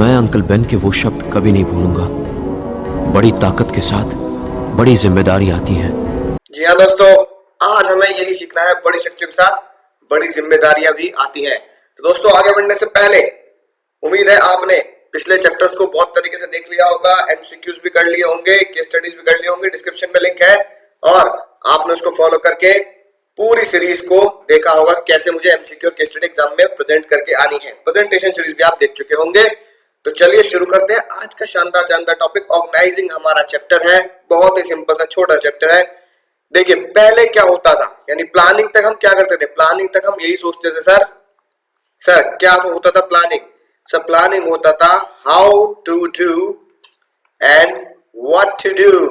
मैं uncle Ben के वो शब्द कभी नहीं भूलूंगा। बड़ी ताकत के साथ बड़ी जिम्मेदारी आती है। जी हाँ दोस्तों, आज हमें यही सीखना है, बड़ी शक्तियों के साथ बड़ी जिम्मेदारियां भी आती हैं। तो दोस्तों, आगे बढ़ने से पहले उम्मीद है आपने पिछले चैप्टर्स को बहुत तरीके से देख लिया होगा, एमसीक्यूज भी कर लिए होंगे, केस स्टडीज भी कर लिए होंगे। डिस्क्रिप्शन में लिंक है और आपने उसको फॉलो करके पूरी सीरीज को देखा होगा, कैसे मुझे एमसीक्यू और केस स्टडी एग्जाम में प्रेजेंट करके आनी है। प्रेजेंटेशन सीरीज भी आप देख चुके होंगे। तो चलिए शुरू करते हैं आज का शानदार जानदार टॉपिक। ऑर्गेनाइजिंग हमारा चैप्टर है, बहुत ही सिंपल सा छोटा चैप्टर है। देखिए, पहले क्या होता था, यानी प्लानिंग तक हम क्या करते थे, प्लानिंग तक हम यही सोचते थे सर क्या होता था प्लानिंग। सर प्लानिंग होता था how to do and what to do,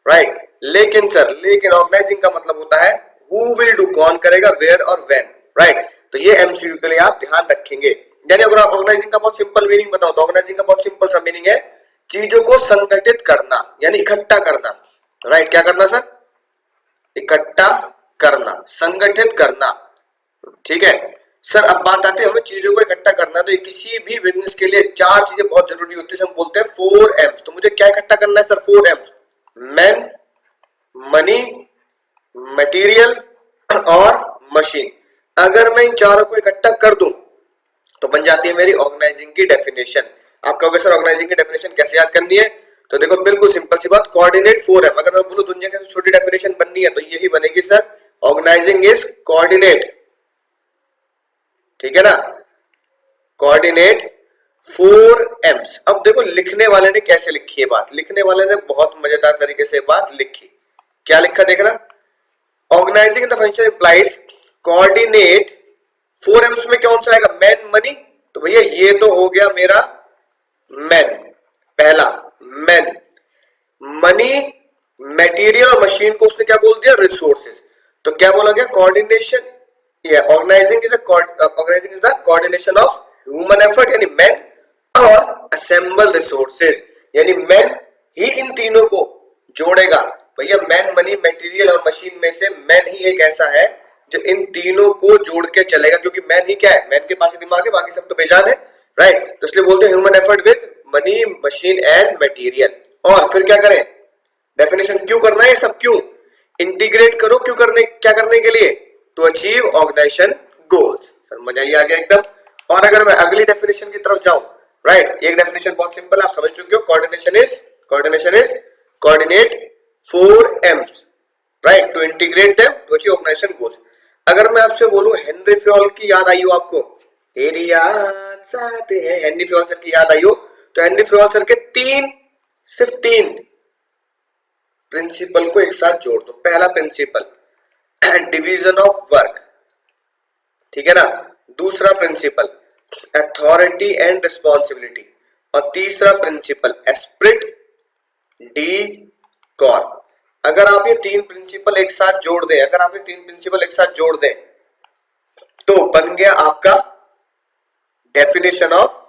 right. लेकिन ऑर्गेनाइजिंग का मतलब होता है हु विल डू, कौन करेगा, वेयर और व्हेन, राइट। तो ये एमसीक्यू के लिए आप ध्यान रखेंगे। यानी अगर ऑर्गेनाइजिंग का बहुत सिंपल मीनिंग बताऊं तो ऑर्गेनाइजिंग का बहुत सिंपल सा मीनिंग है चीजों को संगठित करना, यानी इकट्ठा करना, राइट। क्या करना सर? इकट्ठा करना, संगठित करना, ठीक है सर। अब बात आती है हमें चीजों को इकट्ठा करना, तो किसी भी बिजनेस के लिए चार चीजें बहुत जरूरी होती है, हम बोलते हैं 4 M's। तो मुझे क्या इकट्ठा करना है sir? 4 M's, man, money, material और मशीन। अगर मैं इन चारों को इकट्ठा कर दूं तो बन जाती है मेरी ऑर्गेनाइजिंग की डेफिनेशन। आप कहोगे सर ऑर्गेनाइजिंग की डेफिनेशन कैसे याद करनी है? तो देखो बिल्कुल सिंपल सी बात, कोऑर्डिनेट 4M। अगर मैं बोलूं दुनिया की छोटी डेफिनेशन बननी है तो यही बनेगी सर, ऑर्गेनाइजिंग इज कोऑर्डिनेट, ठीक है ना, कोऑर्डिनेट 4M's। अब देखो लिखने वाले ने कैसे लिखी है बात, लिखने वाले ने बहुत मजेदार तरीके से बात लिखी। क्या लिखा देखना, organizing the function implies coordinate 4M's में कौन सा आएगा? Man, money. तो भैया ये तो हो गया मेरा मैन, पहला मैन। मनी, मटेरियल और मशीन को उसने क्या बोल दिया? रिसोर्सेज। तो क्या बोला गया? Coordination, organizing is the coordination of human effort, यानी मैन और असेंबल रिसोर्सेज, यानी मैन ही इन तीनों को जोड़ेगा। भैया मैन, मनी, मटेरियल और मशीन में से मैन ही एक ऐसा है जो इन तीनों को जोड़ के चलेगा, क्योंकि मैन ही क्या है, मैन के पास ही दिमाग है, बाकी सब तो बेजान है, राइट। तो इसलिए बोलते हैं human effort with money, machine and material. और फिर क्या करें? डेफिनेशन क्यों करना है सब? क्यों इंटीग्रेट करो, क्यों करने, क्या करने के लिए? To achieve organization goals. Sir मजा ही आ गया एकदम। और अगर मैं अगली डेफिनेशन की तरफ जाऊं, राइट, एक डेफिनेशन बहुत सिंपल आप समझ चुके हो, coordination is coordinate 4M's, right, to integrate them to achieve organization goals. अगर मैं आपसे बोलूं हेनरी फ्योल की याद आई हो आपको, तेरी याद साथ है, हेनरी फ्योल सर की याद आई हो, तो हेनरी फ्योल सर के सिर्फ तीन प्रिंसिपल को एक साथ जोड़ दो। पहला प्रिंसिपल डिवीजन ऑफ वर्क, ठीक है ना। दूसरा प्रिंसिपल अथॉरिटी एंड रिस्पॉन्सिबिलिटी, और तीसरा प्रिंसिपल एस्पिरिट डी कॉर। अगर आप ये तीन प्रिंसिपल एक साथ जोड़ दें, तो बन गया आपका डेफिनेशन ऑफ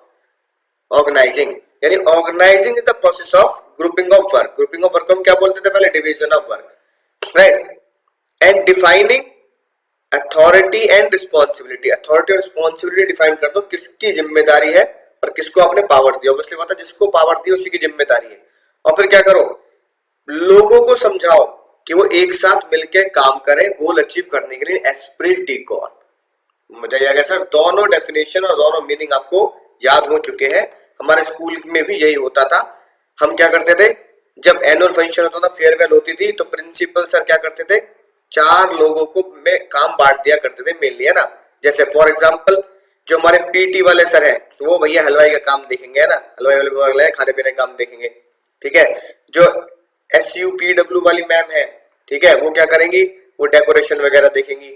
ऑर्गेनाइजिंग। यानी organizing is the process of grouping of work. Grouping of work को हम क्या बोलते थे पहले? Division of work, right. And defining authority and responsibility. Authority और रिस्पॉन्सिबिलिटी डिफाइन कर दो, किसकी जिम्मेदारी है और किसको आपने पावर दी। ऑब्वियसली बात है, जिसको पावर दी उसी की जिम्मेदारी है। और फिर क्या करो, लोगों को समझाओ कि वो एक साथ मिलकर काम करें गोल अचीव करने के लिए, एस्पिरिट डी कॉर। मजा आ गया सर। दोनों डेफिनेशन और दोनों मीनिंग आपको याद हो चुके हैं। हमारे स्कूल में भी यही होता था। हम क्या करते थे, जब एनुअल फंक्शन होता था, फेयरवेल होती थी, तो प्रिंसिपल सर क्या करते थे, 4 लोगों को में काम बांट दिया करते थे मेनली, है ना। जैसे फॉर एग्जांपल जो हमारे पीटी वाले सर हैं, वो भैया हलवाई का काम देखेंगे, है ना, हलवाई वाले खाने पीने का काम देखेंगे, ठीक है। जो SUPW वाली मैम है, ठीक है, वो क्या करेंगी, वो डेकोरेशन वगैरह देखेंगी,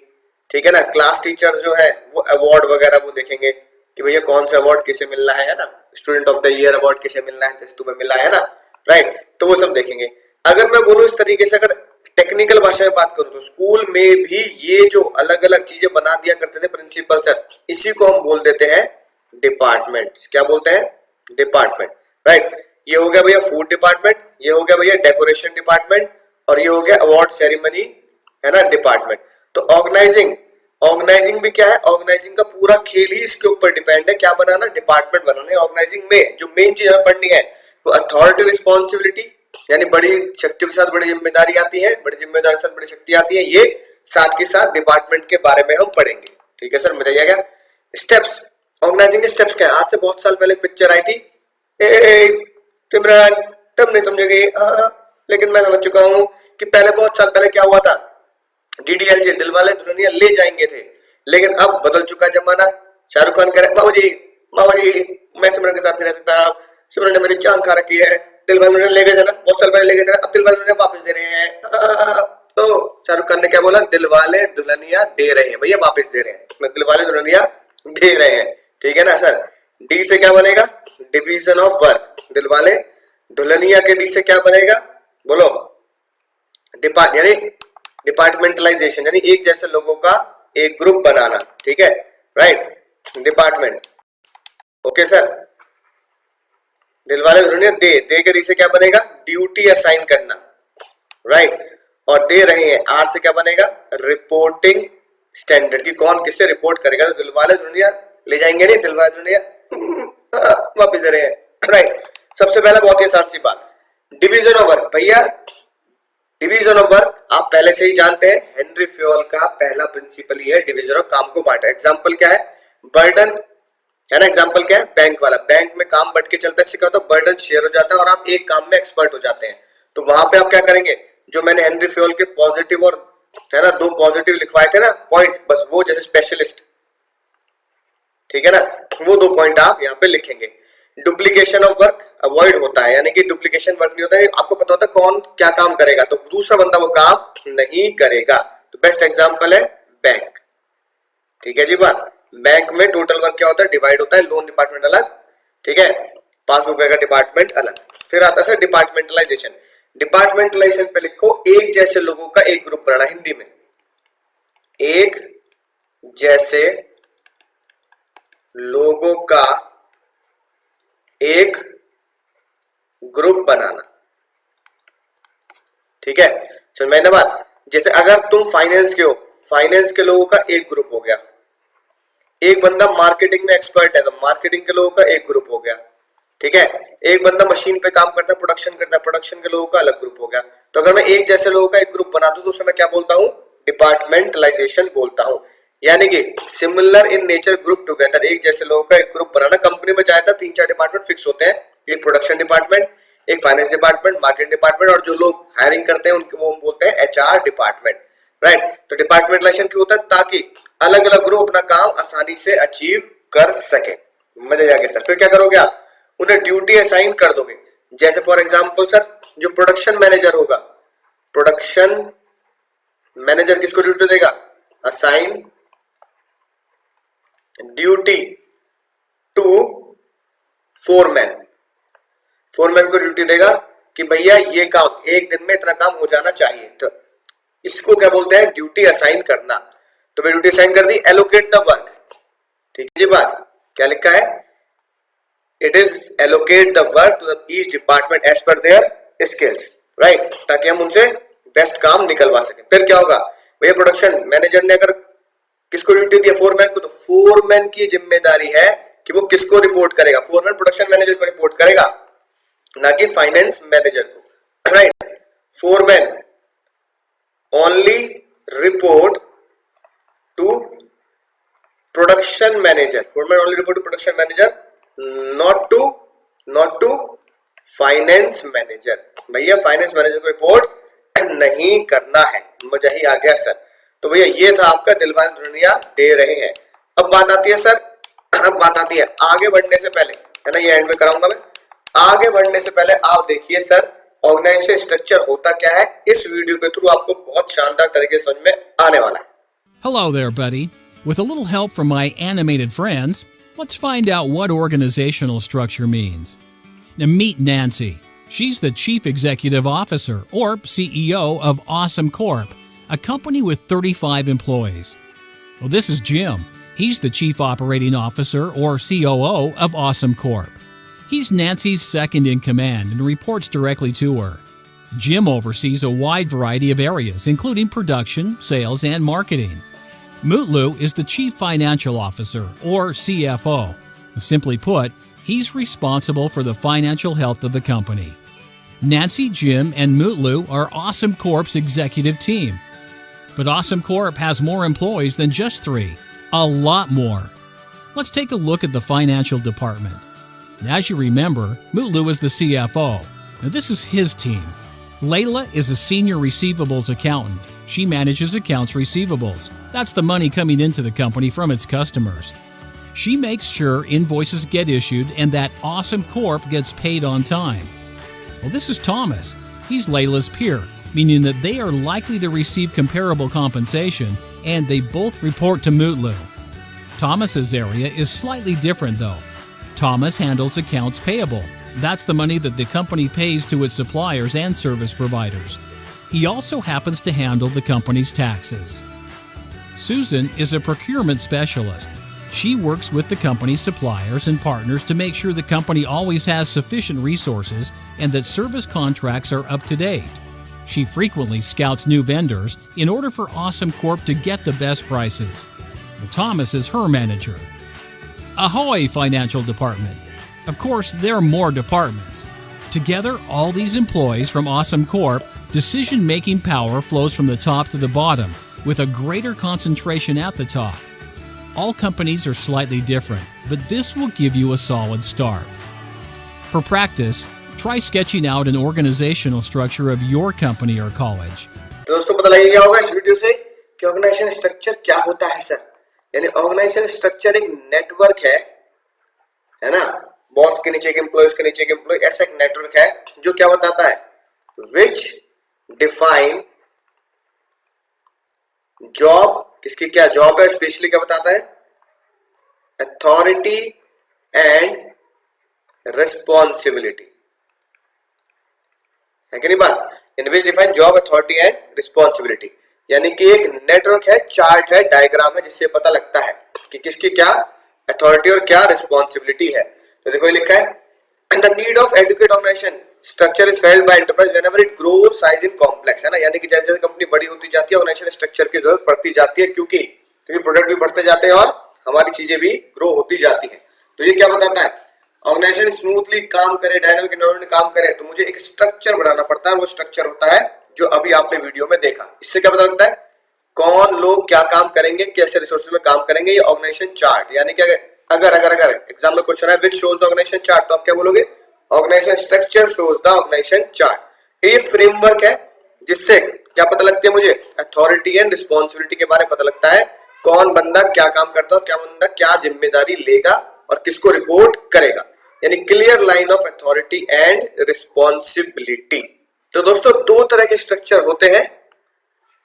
ठीक है ना। क्लास टीचर जो है वो अवार्ड वगैरह वो देखेंगे कि भैया कौन सा अवार्ड किसे मिलना है ना, student of the year award किसे मिलना है, जैसे तुम्हें मिला है ना, राइट। तो वो सब देखेंगे। अगर मैं बोलूं इस तरीके से, अगर टेक्निकल भाषा में बात करूं तो स्कूल में भी ये जो अलग अलग चीजें बना दिया करते थे प्रिंसिपल सर, इसी को हम बोल देते हैं डिपार्टमेंट्स। क्या बोलते हैं? Department, right. ये हो गया भैया फूड डिपार्टमेंट, ये हो गया भैया डेकोरेशन डिपार्टमेंट, और ये हो गया अवार्ड सेरेमनी, है ना, डिपार्टमेंट। तो ऑर्गेनाइजिंग ऑर्गेनाइजिंग भी क्या है, ऑर्गेनाइजिंग का पूरा खेल ही इसके ऊपर डिपेंड है, क्या बनाना, डिपार्टमेंट बनाना है। ऑर्गेनाइजिंग में जो मेन चीज हमें पढ़नी है वो अथॉरिटी रिस्पॉन्सिबिलिटी, यानी बड़ी शक्तियों के साथ बड़ी जिम्मेदारी आती है, बड़ी जिम्मेदारी के साथ बड़ी शक्ति आती है, ये साथ के साथ डिपार्टमेंट के बारे में हम पढ़ेंगे। ठीक है सर, मजा आ गया। स्टेप्स, ऑर्गेनाइजिंग के स्टेप्स क्या है? आज से बहुत साल पहले पिक्चर आई थी, सिमरन तुम नहीं समझोगे, लेकिन मैं समझ चुका हूं कि पहले बहुत साल पहले क्या हुआ था, डीडीएलजे दिलवाले दुल्हनिया ले जाएंगे थे, लेकिन अब बदल चुका जमाना। शाहरुख खान कह रहे बाबू जी मैं सिमरन के साथ नहीं रह सकता, सिमरन ने मेरी जान खा रखी है, दिलवाले ले गए थे ना, बहुत साल पहले ले गए थे ना, अब दिलवाले वापस दे रहे हैं। तो शाहरुख खान ने क्या बोला, दिलवाले दुल्हनिया दे रहे हैं, भैया वापस दे रहे हैं, दिलवाले दुल्हनिया दे रहे हैं। ठीक है ना सर। डी से क्या बनेगा, division of work, Dilwale Dulhania के डी से क्या बनेगा बोलो, यानी डिपार्टमेंटलाइजेशन, यानी एक जैसे लोगों का एक ग्रुप बनाना। ठीक है, right, department. Okay sir, Dilwale Dulhania दे के डी से क्या बनेगा, ड्यूटी असाइन करना, राइट। और दे रहे हैं, आर से क्या बनेगा, रिपोर्टिंग स्टैंडर्ड, की कौन किससे रिपोर्ट करेगा। तो दिलवाले दुल्हनिया ले जाएंगे नहीं, दिलवाले दुल्हनिया वापिस दे रहे हैं, राइट। सबसे पहला बहुत ही आसान सी बात, डिवीजन ऑफ वर्क। भैया डिवीजन ऑफ वर्क आप पहले से ही जानते हैं, हेनरी फ्योल का पहला प्रिंसिपल ही है डिवीजन ऑफ, काम को बांटा। एग्जांपल क्या है, बर्डन है ना, एग्जांपल क्या है, बैंक वाला, बैंक में काम बट के चलता है, तो बर्डन शेयर हो जाता है और आप एक काम में एक्सपर्ट हो जाते हैं। तो वहां पे आप क्या करेंगे, जो मैंने हेनरी फ्योल के पॉजिटिव और है ना 2 पॉजिटिव लिखवाए थे ना पॉइंट, बस वो जैसे स्पेशलिस्ट, ठीक है ना, वो 2 पॉइंट आप यहाँ पे लिखेंगे। डुप्लीकेशन ऑफ वर्क अवॉइड होता है, यानी कि डुप्लीकेशन वर्क नहीं होता है, आपको पता होता है कौन क्या काम करेगा, तो दूसरा बंदा वो काम नहीं करेगा। तो बेस्ट एग्जांपल है बैंक। ठीक है जी बात, बैंक में टोटल वर्क क्या होता है, डिवाइड होता है, लोन डिपार्टमेंट अलग, ठीक है, पासबुक का डिपार्टमेंट अलग। फिर आता है डिपार्टमेंटलाइजेशन। डिपार्टमेंटलाइजेशन पे लिखो, एक जैसे लोगों का एक ग्रुप बनाना, हिंदी में एक जैसे लोगों का एक ग्रुप बनाना। ठीक है, समझ में ना बात। जैसे अगर तुम फाइनेंस के हो, फाइनेंस के लोगों का एक ग्रुप हो गया, एक बंदा मार्केटिंग में एक्सपर्ट है तो मार्केटिंग के लोगों का एक ग्रुप हो गया। ठीक है, एक बंदा मशीन पे काम करता है, प्रोडक्शन करता है, प्रोडक्शन के लोगों का अलग ग्रुप हो गया। तो अगर मैं एक जैसे लोगों का एक ग्रुप बना दूं तो उसे मैं क्या बोलता हूं, डिपार्टमेंटलाइजेशन बोलता हूं। यानी कि similar in nature group together, एक जैसे लोगों का एक ग्रुप बनाना। कंपनी में जाता 3-4 डिपार्टमेंट फिक्स होते हैं, एक प्रोडक्शन डिपार्टमेंट, एक फाइनेंस डिपार्टमेंट, मार्केटिंग डिपार्टमेंट, और जो लोग हायरिंग करते हैं उनको वो बोलते हैं एचआर डिपार्टमेंट, राइट। तो डिपार्टमेंटलाइजेशन क्यों होता है, ताकि अलग अलग ग्रुप अपना काम आसानी से अचीव कर सके। मजा आ गया सर। फिर क्या करोगे आप, उन्हें ड्यूटी असाइन कर दोगे। जैसे फॉर एग्जांपल सर, जो प्रोडक्शन मैनेजर होगा, प्रोडक्शन मैनेजर किसको ड्यूटी देगा, assign duty to foreman, foreman को ड्यूटी देगा कि भैया ये काम एक दिन में इतना काम हो जाना चाहिए। तो इसको क्या बोलते हैं, ड्यूटी असाइन करना। तो मैं ड्यूटी असाइन कर दी, एलोकेट द वर्क। ठीक है जी बात, क्या लिखा है, it is allocate the work to the each department as per their skills, right, ताकि हम उनसे बेस्ट काम निकलवा सके। फिर क्या होगा, भैया प्रोडक्शन मैनेजर ने अगर किसको ड्यूटी दिया, फोरमैन को, तो फोरमैन की जिम्मेदारी है कि वो किसको रिपोर्ट करेगा, फोरमैन प्रोडक्शन मैनेजर को रिपोर्ट करेगा, ना कि फाइनेंस मैनेजर को, right. Foreman only report to production manager, foreman only report to production manager, not to finance manager. भैया फाइनेंस मैनेजर को रिपोर्ट नहीं करना है। मजा ही आ गया सर। तो भैया ये था आपका दिलवाले दुल्हनिया दे रहे हैं। अब बात आती है सर, अब बात आती है आगे बढ़ने से पहले, है ना, ये एंड में कराऊंगा मैं। आगे बढ़ने से पहले आप देखिए सर, ऑर्गेनाइजेशन स्ट्रक्चर होता क्या है, इस वीडियो के थ्रू आपको बहुत शानदार तरीके से समझ में आने वाला है। Hello there, buddy. With a little help from my animated friends, let's find out what organizational structure means. Now meet Nancy. She's the Chief Executive Officer, or CEO, of Awesome Corp, a company with 35 employees. Well, this is Jim. He's the Chief Operating Officer, or COO, of Awesome Corp. He's Nancy's second in command and reports directly to her. Jim oversees a wide variety of areas, including production, sales, and marketing. Mutlu is the Chief Financial Officer, or CFO. Simply put, he's responsible for the financial health of the company. Nancy, Jim, and Mutlu are Awesome Corp's executive team. But Awesome Corp has more employees than just 3. A lot more. Let's take a look at the financial department. As you remember, Mutlu is the CFO. Now this is his team. Layla is a senior receivables accountant. She manages accounts receivables. That's the money coming into the company from its customers. She makes sure invoices get issued and that Awesome Corp gets paid on time. Well, this is Thomas. He's Layla's peer, meaning that they are likely to receive comparable compensation, and they both report to Mutlu. Thomas's area is slightly different though. Thomas handles accounts payable. That's the money that the company pays to its suppliers and service providers. He also happens to handle the company's taxes. Susan is a procurement specialist. She works with the company's suppliers and partners to make sure the company always has sufficient resources and that service contracts are up to date. She frequently scouts new vendors in order for Awesome Corp to get the best prices. Thomas is her manager. Ahoy, Financial Department! Of course, there are more departments. Together, all these employees from Awesome Corp, decision-making power flows from the top to the bottom, with a greater concentration at the top. All companies are slightly different, but this will give you a solid start. For practice, try sketching out an organizational structure of your company or college. तो दोस्तों पता लग गया होगा इस video से कि organisation structure क्या होता है सर। यानी ऑर्गेनाइजेशन स्ट्रक्चर एक नेटवर्क है ना, बॉस के नीचे के एम्प्लॉयज के नीचे के एम्प्लॉय, ऐसा एक नेटवर्क है जो क्या बताता है, विच डिफाइन जॉब, किसकी क्या जॉब है, स्पेशली क्या बताता है, अथॉरिटी एंड रिस्पॉन्सिबिलिटी, है कि नहीं बात। In which define job, authority and responsibility, यानी कि एक नेटवर्क है, चार्ट है, डायग्राम है, जिससे पता लगता है कि किसकी क्या अथॉरिटी और क्या रिस्पॉन्सिबिलिटी है। तो देखो ये लिखा है, the need of adequate organization structure is felt by enterprise whenever it grows size in complex, है ना। यानी कि जैसे जैसे कंपनी बड़ी होती जाती है ऑर्गेनाइजेशन स्ट्रक्चर की जरूरत पड़ती जाती है, क्योंकि प्रोडक्ट भी बढ़ते जाते हैं और हमारी चीजें भी ग्रो होती जाती है। तो ये क्या बताता है, ऑर्गेनाइजेशन स्मूथली काम करे, डायनामिक एनवायरनमेंट में काम करे, तो मुझे एक स्ट्रक्चर बनाना पड़ता है। वो स्ट्रक्चर होता है जो अभी आपने वीडियो में देखा। इससे क्या पता लगता है, कौन लोग क्या काम करेंगे, कैसे रिसोर्सेज में काम करेंगे, ये ऑर्गेनाइजेशन चार्ट। यानी कि अगर एग्जाम में क्वेश्चन है which shows the organization chart, तो आप क्या बोलोगे, organization structure shows the organization chart. ये फ्रेमवर्क है जिससे क्या पता लगती है मुझे, अथॉरिटी एंड रिस्पॉन्सिबिलिटी के बारे में पता लगता है, कौन बंदा क्या काम करता है और क्या बंदा क्या जिम्मेदारी लेगा और किसको रिपोर्ट करेगा, यानी clear line of authority and responsibility. तो दोस्तों दो तरह के स्ट्रक्चर होते हैं,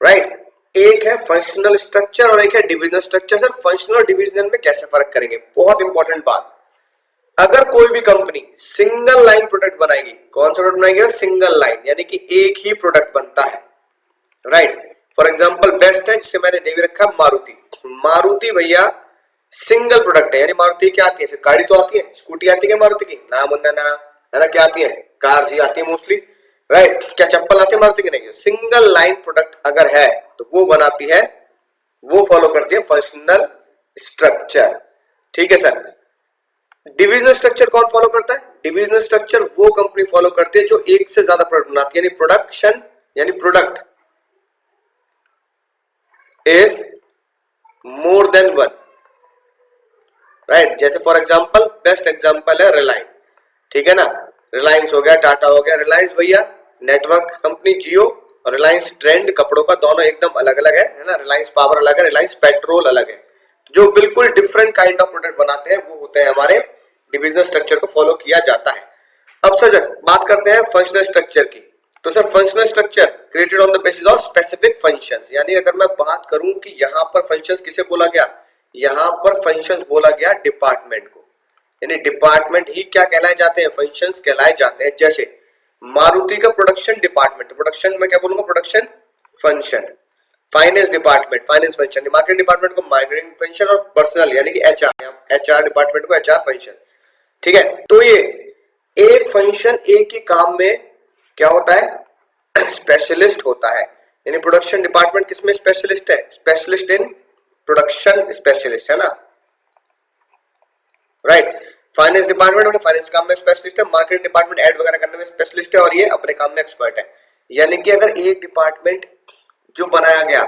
राइट। एक है फंक्शनल स्ट्रक्चर और एक है डिविजनल स्ट्रक्चर। सर फंक्शनल और डिविजनल में कैसे फर्क करेंगे, बहुत इंपॉर्टेंट बात। अगर कोई भी कंपनी सिंगल लाइन प्रोडक्ट बनाएगी, कौन सा प्रोडक्ट बनाएगी, सिंगल लाइन, यानी कि एक ही प्रोडक्ट बनता है, राइट। फॉर एग्जांपल बेस्ट है जिसे मैंने दे रखा मारुति। मारुति भैया सिंगल प्रोडक्ट है, यानी मारुति क्या आती है, गाड़ी तो आती है, स्कूटी आती है मारुति की, ना मुन्ना ना, है ना, क्या आती है, कार जी आती है मोस्टली, राइट। क्या चप्पल आती है मारुति की, नहीं। सिंगल लाइन प्रोडक्ट अगर है तो वो बनाती है, वो फॉलो करती है फंक्शनल स्ट्रक्चर, ठीक है सर। डिविजनल स्ट्रक्चर कौन फॉलो करता है, डिविजनल स्ट्रक्चर वो कंपनी फॉलो करती है जो एक से ज्यादा प्रोडक्ट बनाती है, यानी प्रोडक्शन, यानी product is more than one, right. जैसे फॉर एग्जांपल बेस्ट एग्जांपल है रिलायंस, ठीक है ना। रिलायंस हो गया, टाटा हो गया। रिलायंस भैया नेटवर्क कंपनी, जियो, और रिलायंस ट्रेंड कपड़ों का, दोनों एकदम अलग अलग है ना। रिलायंस पावर अलग है, रिलायंस पेट्रोल अलग है। जो बिल्कुल डिफरेंट काइंड ऑफ प्रोडक्ट बनाते हैं वो होते हैं हमारे डिविजनल स्ट्रक्चर को फॉलो किया जाता है। अब सर बात करते हैं फंक्शनल स्ट्रक्चर की। तो sir functional structure created on the basis of specific functions, यानी अगर मैं बात करूं कि यहाँ पर फंक्शंस किसे बोला गया, यहाँ पर फंक्शंस बोला गया डिपार्टमेंट को, यानी डिपार्टमेंट ही क्या कहलाए जाते हैं, फंक्शंस कहलाए जाते हैं। जैसे मारुति का प्रोडक्शन डिपार्टमेंट, प्रोडक्शन में क्या बोलूंगा, production function. Finance department, finance function. Marketing department को मार्केटिंग फंक्शन, और पर्सनल यानी कि एचआर डिपार्टमेंट को एचआर फंक्शन, ठीक है। तो ये एक फंक्शन एक ही काम में क्या होता है, स्पेशलिस्ट होता है। यानी प्रोडक्शन डिपार्टमेंट किसमें स्पेशलिस्ट है, स्पेशलिस्ट इन प्रोडक्शन स्पेशलिस्ट, है ना, राइट। फाइनेंस डिपार्टमेंट अपने फाइनेंस काम में स्पेशलिस्ट है, मार्केटिंग डिपार्टमेंट ऐड वगैरह करने में स्पेशलिस्ट है, और ये अपने काम में एक्सपर्ट है। यानी कि अगर एक डिपार्टमेंट जो बनाया गया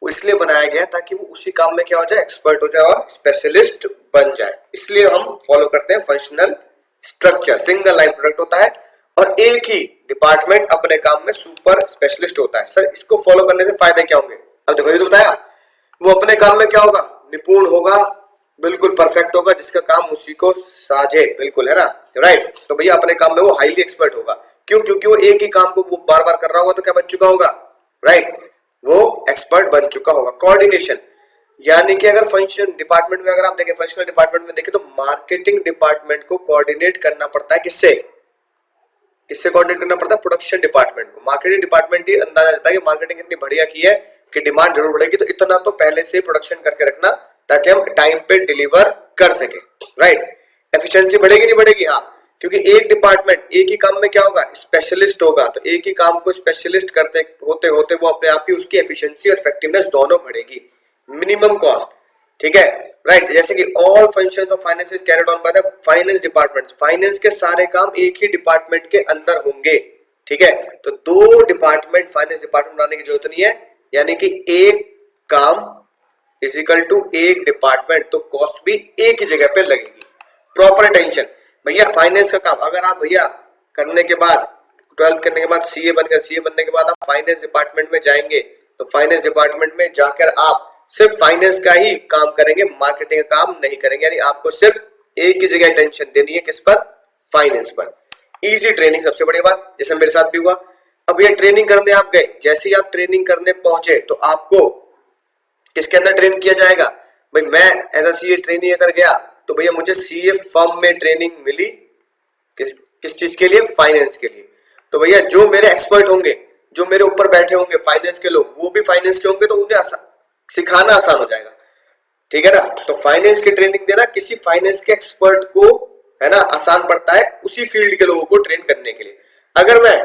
वो इसलिए बनाया गया ताकि वो उसी काम में क्या हो जाए, एक्सपर्ट हो जाए और स्पेशलिस्ट बन जाए। इसलिए हम फॉलो करते हैं functional structure. Single line product होता है और एक ही डिपार्टमेंट अपने काम में सुपर स्पेशलिस्ट होता है। सर इसको फॉलो करने से फायदे क्या होंगे? अब देखो, ये तो बताया, वो अपने काम में क्या होगा, निपुण होगा, बिल्कुल परफेक्ट होगा, जिसका काम उसी को साझे, बिल्कुल, है ना, राइट। तो भैया अपने काम में वो हाईली एक्सपर्ट होगा। क्यों? क्योंकि वो एक ही काम को वो बार बार कर रहा होगा, तो क्या बन चुका होगा, राइट, वो एक्सपर्ट बन चुका होगा। कोऑर्डिनेशन, यानी कि अगर फंक्शन डिपार्टमेंट में, अगर आप देखें फंक्शनल डिपार्टमेंट में देखें, तो मार्केटिंग डिपार्टमेंट को कोऑर्डिनेट करना पड़ता है किससे? किससे कोऑर्डिनेट करना पड़ता है? प्रोडक्शन डिपार्टमेंट को। मार्केटिंग डिपार्टमेंट ही अंदाजा देता है कि मार्केटिंग इतनी बढ़िया की है कि डिमांड जरूर बढ़ेगी, तो इतना तो पहले से प्रोडक्शन करके रखना ताकि हम टाइम पे डिलीवर कर सके, राइट। एफिशिएंसी बढ़ेगी नहीं बढ़ेगी? हाँ, क्योंकि एक डिपार्टमेंट एक ही काम में क्या होगा, स्पेशलिस्ट होगा, तो एक ही काम को स्पेशलिस्ट करते होते होते वो अपने आप ही उसकी एफिशिएंसी और इफेक्टिवनेस दोनों बढ़ेगी। मिनिमम कॉस्ट, ठीक है, राइट। जैसे कि all functions of finance is carried on by the finance department. Finance के सारे काम एक ही डिपार्टमेंट के अंदर होंगे, ठीक है। तो दो डिपार्टमेंट फाइनेंस डिपार्टमेंट बनाने की जरूरत नहीं है, यानी कि एक काम इज इक्वल टू एक डिपार्टमेंट, तो कॉस्ट भी एक ही जगह पे लगेगी। प्रॉपर अटेंशन, भैया फाइनेंस का काम अगर आप भैया करने के बाद 12 करने के बाद सीए बन गए, सीए बनने के बाद आप फाइनेंस डिपार्टमेंट में जाएंगे, तो फाइनेंस डिपार्टमेंट में जाकर आप सिर्फ फाइनेंस का ही काम करेंगे, मार्केटिंग का काम नहीं करेंगे। यानी आपको सिर्फ एक ही जगह अटेंशन देनी है, किस पर? फाइनेंस पर। इजी ट्रेनिंग सबसे बड़ी बात, जैसे मेरे साथ भी हुआ। अब ये ट्रेनिंग करने आप गए, जैसे ही आप ट्रेनिंग करने पहुंचे तो आपको किसके अंदर ट्रेन किया जाएगा? भाई मैं एज अ सीए ट्रेनिंग अगर गया तो भैया मुझे सीए फर्म में ट्रेनिंग मिली, किस चीज के लिए? फाइनेंस के लिए। तो भैया जो मेरे एक्सपर्ट होंगे, जो मेरे ऊपर बैठे होंगे फाइनेंस के लोग, वो भी फाइनेंस के होंगे, तो उन्हें सिखाना आसान हो जाएगा, ठीक है ना। तो फाइनेंस की ट्रेनिंग देना किसी फाइनेंस के एक्सपर्ट को, है ना, आसान पड़ता है उसी फील्ड के लोगों को ट्रेन करने के लिए। अगर मैं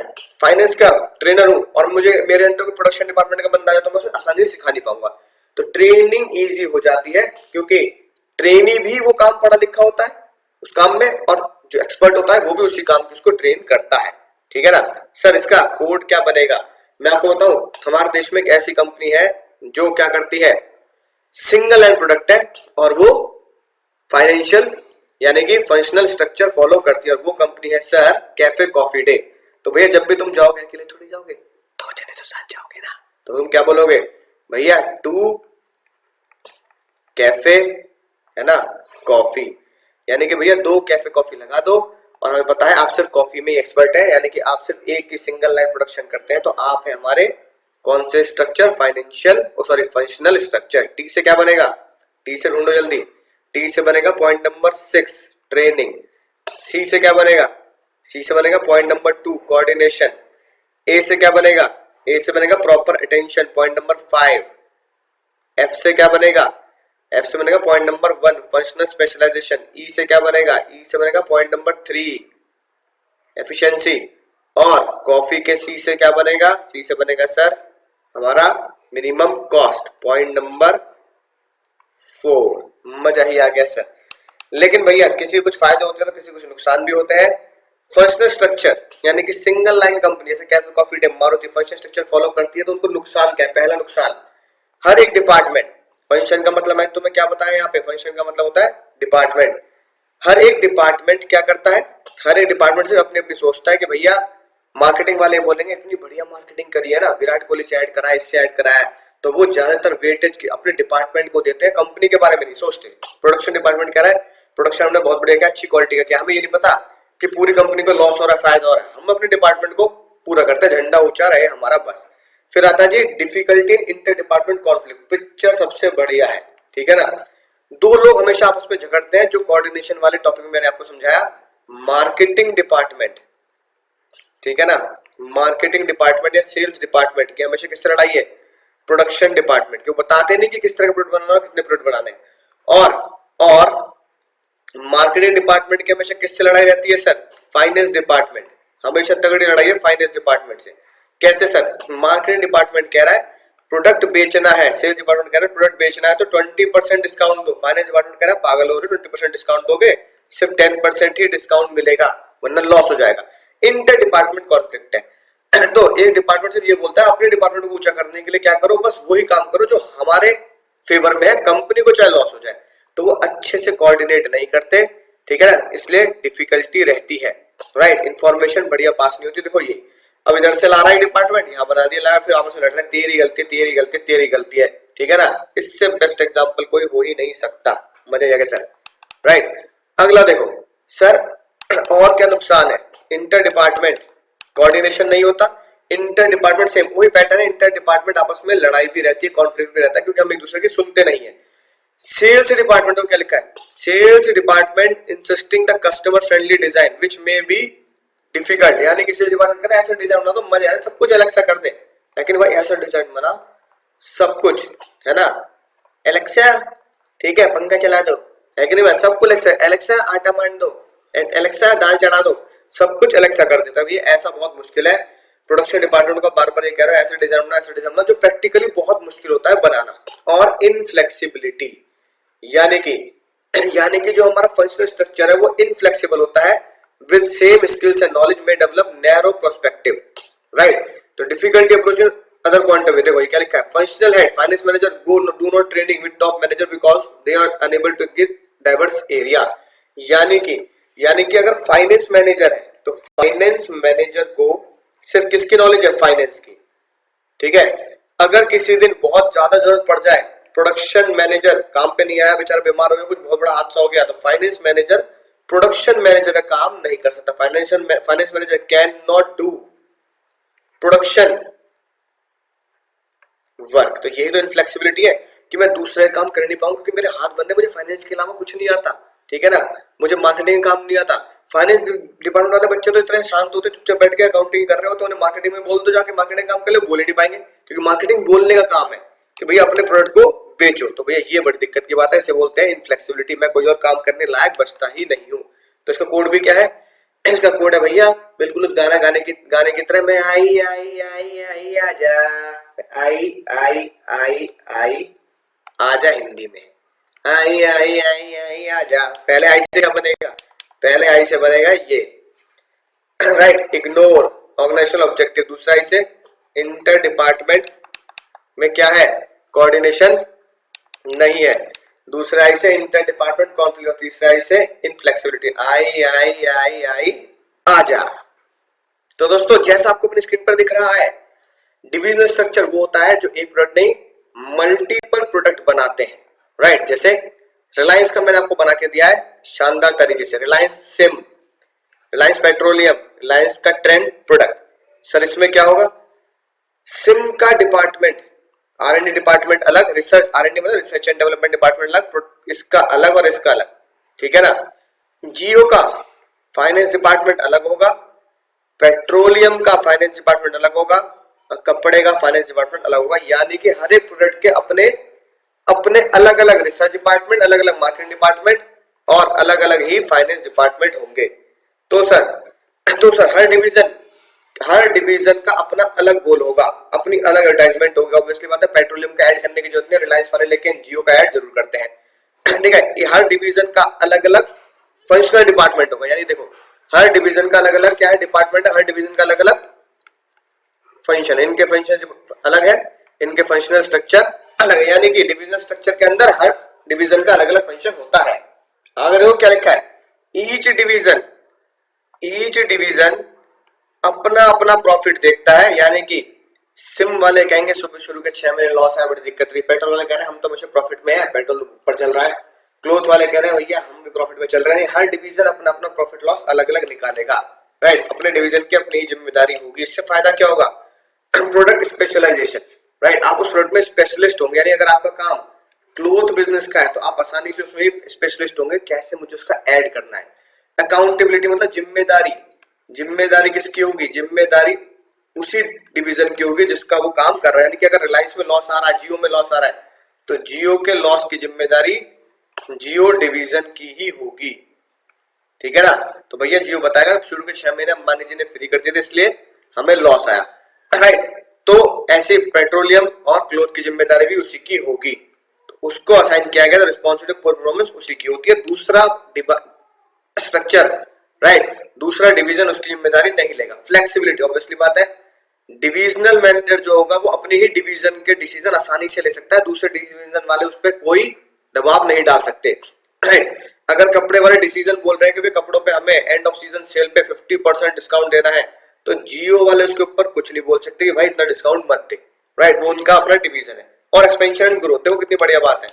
फाइनेंस का ट्रेनर हूं और मुझे मेरे अंदर कोई प्रोडक्शन डिपार्टमेंट का बंदा है, तो मैं उसे आसानी से सिखा नहीं पाऊंगा। तो ट्रेनिंग इजी हो जाती है, क्योंकि ट्रेनी भी वो काम पढ़ा लिखा होता है उस काम में, और जो एक्सपर्ट होता है वो भी उसी काम की उसको ट्रेन करता है, ठीक है ना। सर इसका कोड क्या बनेगा? मैं आपको बताऊं, हमारे देश में एक ऐसी कंपनी है जो क्या करती है, सिंगल लाइन प्रोडक्ट है, और वो फाइनेंशियल यानी कि फंक्शनल स्ट्रक्चर फॉलो करती है, और वो कंपनी है सर कैफे कॉफी डे। तो भैया जब भी तुम जाओगे, अकेले थोड़ी जाओगे, दो जने तो साथ जाओगे ना, तो तुम क्या बोलोगे? भैया 2 कैफे, है ना, कॉफी, यानी कि भैया 2 कैफे कॉफी लगा दो। और हमें पता है आप सिर्फ कॉफी में एक्सपर्ट है, यानी कि आप सिर्फ एक ही सिंगल लाइन प्रोडक्शन करते हैं, तो आप है हमारे कौन से structure? Financial, sorry functional structure. T से क्या बनेगा? टी से ढूंढो जल्दी। टी से बनेगा पॉइंट नंबर 6 ट्रेनिंग। सी से क्या बनेगा? सी से बनेगा पॉइंट नंबर 2 कोऑर्डिनेशन। ए से क्या बनेगा? ए से बनेगा proper attention, point number 5। F से क्या बनेगा? एफ से बनेगा पॉइंट नंबर 1 फंक्शनल स्पेशलाइजेशन। ई से क्या बनेगा? ई से बनेगा पॉइंट नंबर 3 एफिशिएंसी। और कॉफी के सी से क्या बनेगा? सी से बनेगा सर हमारा मिनिमम कॉस्ट, पॉइंट नंबर 4। मजा ही आ गया सर। लेकिन भैया किसी कुछ फायदे होते हैं तो किसी कुछ नुकसान भी होते हैं। फंक्शनल स्ट्रक्चर यानी कि सिंगल लाइन कंपनी जैसे cafe coffee day, Maruti functional structure follow करती है, तो उनको नुकसान क्या है? पहला नुकसान, हर एक डिपार्टमेंट, फंक्शन का मतलब मैं तुम्हें क्या बताया यहाँ पे, फंक्शन का मतलब होता है डिपार्टमेंट। हर एक डिपार्टमेंट क्या करता है? हर एक डिपार्टमेंट से अपनी अपनी सोचता है कि भैया मार्केटिंग वाले बोलेंगे इतनी बढ़िया मार्केटिंग करी है ना, विराट कोहली से ऐड कराया, इससे ऐड कराया, तो वो ज्यादातर वेटेज अपने डिपार्टमेंट को देते हैं, कंपनी के बारे में नहीं सोचते। प्रोडक्शन डिपार्टमेंट कह रहा है प्रोडक्शन हमने बहुत बढ़िया किया, अच्छी क्वालिटी का किया, हमें ये नहीं पता कि पूरी कंपनी को लॉस हो रहा है, फायदा हो रहा है, हम अपने डिपार्टमेंट को पूरा करते हैं, झंडा ऊंचा रहे हमारा बस। फिर आता है जी difficulty in inter department conflict. Picture सबसे बढ़िया है, ठीक है ना। दो लोग हमेशा आपस में झगड़ते हैं, जो कोऑर्डिनेशन वाले टॉपिक में मैंने आपको समझाया, मार्केटिंग डिपार्टमेंट, ठीक है ना, मार्केटिंग डिपार्टमेंट या सेल्स डिपार्टमेंट की हमेशा किससे लड़ाई है? Production department. क्यों? बताते नहीं कि किस तरह का प्रोडक्ट बनाना है, कितने प्रोडक्ट बनाने हैं। और मार्केटिंग डिपार्टमेंट की हमेशा किससे लड़ाई रहती है सर? Finance department. हमेशा तगड़ी लड़ाई है फाइनेंस डिपार्टमेंट से। कैसे सर? मार्केटिंग डिपार्टमेंट कह रहा है प्रोडक्ट बेचना है, सेल्स डिपार्टमेंट कह रहा है प्रोडक्ट बेचना है तो 20% डिस्काउंट दो, फाइनेंस डिपार्टमेंट कह रहा है पागल हो रहे हो, 20% डिस्काउंट दोगे, सिर्फ 10% ही डिस्काउंट मिलेगा वरना लॉस हो जाएगा। इंटर डिपार्टमेंट कॉन्फ्लिक्ट है तो एक डिपार्टमेंट सिर्फ ये बोलता है अपने डिपार्टमेंट को ऊंचा करने के लिए क्या करो, बस वही काम करो जो हमारे फेवर में है, कंपनी को चाहे लॉस हो जाए। तो वो अच्छे से कोऑर्डिनेट नहीं करते, ठीक है ना, इसलिए डिफिकल्टी रहती है, राइट। इंफॉर्मेशन बढ़िया पास नहीं होती। देखो ये अब इधर से ला रहा है डिपार्टमेंट, यहाँ बना दिया ला रहा है, फिर आपस में लड़ रहे हैं तेरी गलती तेरी गलती तेरी गलती है, ठीक है ना। इससे बेस्ट एग्जांपल कोई हो ही नहीं सकता, मजे जाके सर, राइट। अगला देखो सर और क्या नुकसान है, इंटर डिपार्टमेंट कोऑर्डिनेशन नहीं होता, इंटर डिपार्टमेंट सेम वही पैटर्न है, इंटर डिपार्टमेंट आपस में लड़ाई भी रहती है, कॉन्फ्लिक्ट भी रहता है क्योंकि हम एक दूसरे की सुनते नहीं है। सेल्स डिपार्टमेंट को क्या लिखा है, sales department insisting the customer friendly design which may be difficult, यानी कि सेल्स डिपार्टमेंट करे ऐसा डिजाइन बना तो मजा आए, सब कुछ अलग सा कर दे, लेकिन भाई ऐसा डिजाइन बना सब कुछ, है ना। एलेक्सा ठीक है पंखा चला दो, है कि नहीं भाई, सब कुछ एलेक्सा आटा मान दो, एलेक्सा दाल चढ़ा दो, सब कुछ एलेक्सा कर देता है। ये ऐसा बहुत मुश्किल है, प्रोडक्शन डिपार्टमेंट का बार बार ये कह रहा है ऐसे डिजाइन बना ऐसे डिजाइन बना, जो प्रैक्टिकली बहुत मुश्किल होता है बनाना। और इनफ्लेक्सिबिलिटी यानी कि जो हमारा फंक्शनल स्ट्रक्चर है वो इनफ्लेक्सिबल होता है, with same skills and knowledge में डेवलप नैरो पर्सपेक्टिव, राइट। तो difficulty approaching other point of view, देखो ये क्या लिखा है, functional head finance manager do not training with top manager because they are unable to give diverse area, यानी कि अगर फाइनेंस मैनेजर है तो फाइनेंस मैनेजर को सिर्फ किसकी नॉलेज है, फाइनेंस की, ठीक है। अगर किसी दिन बहुत ज्यादा जरूरत पड़ जाए, प्रोडक्शन मैनेजर काम पे नहीं आया, बेचारा बीमार हो गया, कुछ बहुत बड़ा हादसा हो गया, तो फाइनेंस मैनेजर प्रोडक्शन मैनेजर का काम नहीं कर सकता। Finance manager can not do production work. तो यही तो इनफ्लेक्सिबिलिटी है कि मैं दूसरे काम कर नहीं पाऊंगा क्योंकि मेरे हाथ बंद है, मुझे फाइनेंस के अलावा कुछ नहीं आता, ठीक है ना, मुझे मार्केटिंग काम नहीं आता। फाइनेंस डिपार्टमेंट वाले बच्चे तो इतने शांत होते, चुपचाप बैठ के अकाउंटिंग कर रहे हो तो उन्हें मार्केटिंग में बोल दो जाके मार्केटिंग काम कर ले, बोल ही नहीं पाएंगे क्योंकि मार्केटिंग बोलने का काम है कि भैया अपने प्रोडक्ट को बेचो। तो भैया ये बड़ी दिक्कत की बात है, इसे बोलते हैं इनफ्लेक्सिबिलिटी, मैं कोई और काम करने लायक बचता ही नहीं हूँ। तो इसका कोड भी क्या है, इसका कोड है भैया बिल्कुल उस गाने की तरह, मैं आई आई आई आई आजा, आई आई आई आई आजा, हिंदी में आई आई आई आई आजा। पहले आई से क्या बनेगा, पहले आई से बनेगा ये, राइट, इग्नोर ऑर्गेनाइजेशनल ऑब्जेक्टिव। दूसरा आई से इंटर डिपार्टमेंट में क्या है, कोऑर्डिनेशन नहीं है। दूसरा आई से इंटर डिपार्टमेंट कॉन्फ्लिक्ट, और तीसरा आई से इनफ्लेक्सिबिलिटी, आई आई आई आई आजा। तो दोस्तों जैसा आपको अपनी स्क्रीन पर दिख रहा है, डिविजनल स्ट्रक्चर वो होता है जो एक प्रोडक्ट नहीं मल्टीपल प्रोडक्ट बनाते हैं, राइट। जैसे रिलायंस का मैंने आपको बना के दिया है शानदार तरीके से, रिलायंस सिम, रिलायंस पेट्रोलियम, रिलायंस का ट्रेंड प्रोडक्ट। सर इसमें क्या होगा, सिम का डिपार्टमेंट R&D डिपार्टमेंट अलग, रिसर्च R&D मतलब रिसर्च एंड डेवलपमेंट डिपार्टमेंट अलग, इसका अलग और इसका अलग, ठीक है ना। जियो का फाइनेंस डिपार्टमेंट अलग होगा, पेट्रोलियम का फाइनेंस डिपार्टमेंट अलग होगा, और कपड़े का फाइनेंस डिपार्टमेंट अलग होगा। यानी कि हर एक प्रोडक्ट के अपने अपने अलग अलग रिसर्च डिपार्टमेंट, अलग अलग मार्केटिंग डिपार्टमेंट और अलग अलग ही फाइनेंस डिपार्टमेंट होंगे। तो सर हर डिवीजन का अपना अलग गोल होगा, अपनी अलग एडवर्टाइजमेंट होगी। ऑब्वियसली बात है, पेट्रोलियम का ऐड करने की जरूरत नहीं, रिलायंस वाले लेकिन जियो का ऐड जरूर करते हैं, ठीक है। ये हर डिवीजन का अलग अलग फंक्शनल डिपार्टमेंट होगा, यानी देखो हर डिवीजन का अलग अलग क्या है डिपार्टमेंट है, हर डिवीजन का अलग अलग फंक्शन, इनके फंक्शन अलग है, इनके फंक्शनल स्ट्रक्चर अलग है, यानी कि डिविजनल स्ट्रक्चर के अंदर हर डिवीजन का अलग अलग फंक्शन होता है। अगर देखो क्या लिखा है, ईच डिवीजन अपना अपना प्रॉफिट देखता है, यानी कि सिम वाले कहेंगे सुबह शुरू के 6 महीने लॉस है, बड़ी दिक्कत रही। पेट्रोल वाले कह रहे हैं हम तो हमेशा प्रॉफिट में है, पेट्रोल ऊपर चल रहा है। क्लोथ वाले कह रहे हैं भैया हम भी प्रॉफिट में चल रहे हैं। हर डिवीजन अपना अपना प्रॉफिट लॉस अलग अलग निकालेगा, राइट। अपने डिवीजन की अपनी ही जिम्मेदारी होगी। इससे फायदा क्या होगा, प्रोडक्ट स्पेशलाइजेशन, राइट। आप उस प्रोडक्ट में स्पेशलिस्ट होंगे, यानी अगर आपका काम क्लोथ बिजनेस का है तो आप आसानी से उसमें स्पेशलिस्ट होंगे, कैसे मुझे उसका ऐड करना है। अकाउंटेबिलिटी मतलब जिम्मेदारी किसकी होगी, जिम्मेदारी उसी डिवीजन की होगी जिसका वो काम कर रहा है। यानी कि अगर रिलायंस में लॉस आ रहा है, जियो में लॉस आ रहा है, तो जियो के लॉस की जिम्मेदारी जियो डिवीजन की ही होगी, ठीक है ना। तो भैया जियो बताएगा शुरू के 6 महीने अंबानी जी ने फ्री कर दिए थे इसलिए हमें लॉस आया, राइट। तो ऐसे पेट्रोलियम और क्लोथ की जिम्मेदारी भी उसी की होगी, तो उसको असाइन किया गया, रिस्पॉन्सिबिलिटी फॉर परफॉर्मेंस उसी की होती है। दूसरा स्ट्रक्चर, राइट, दूसरा डिवीजन उसकी जिम्मेदारी नहीं लेगा। फ्लेक्सिबिलिटी, ऑब्वियसली बात है, डिविजनल मैनेजर जो होगा वो अपने ही डिवीजन के डिसीजन आसानी से ले सकता है, दूसरे डिवीजन वाले उस पर कोई दबाव नहीं डाल सकते, राइट। अगर कपड़े वाले डिसीजन बोल रहे हैं कि भाई कपड़ों पे हमें एंड ऑफ सीजन सेल पे 50% डिस्काउंट देना है, तो जियो वाले उसके ऊपर कुछ नहीं बोल सकते कि भाई इतना डिस्काउंट मत दे, राइट, वो उनका अपना डिवीजन है। और एक्सपेंशन एंड ग्रोथ, देखो कितनी बढ़िया बात है।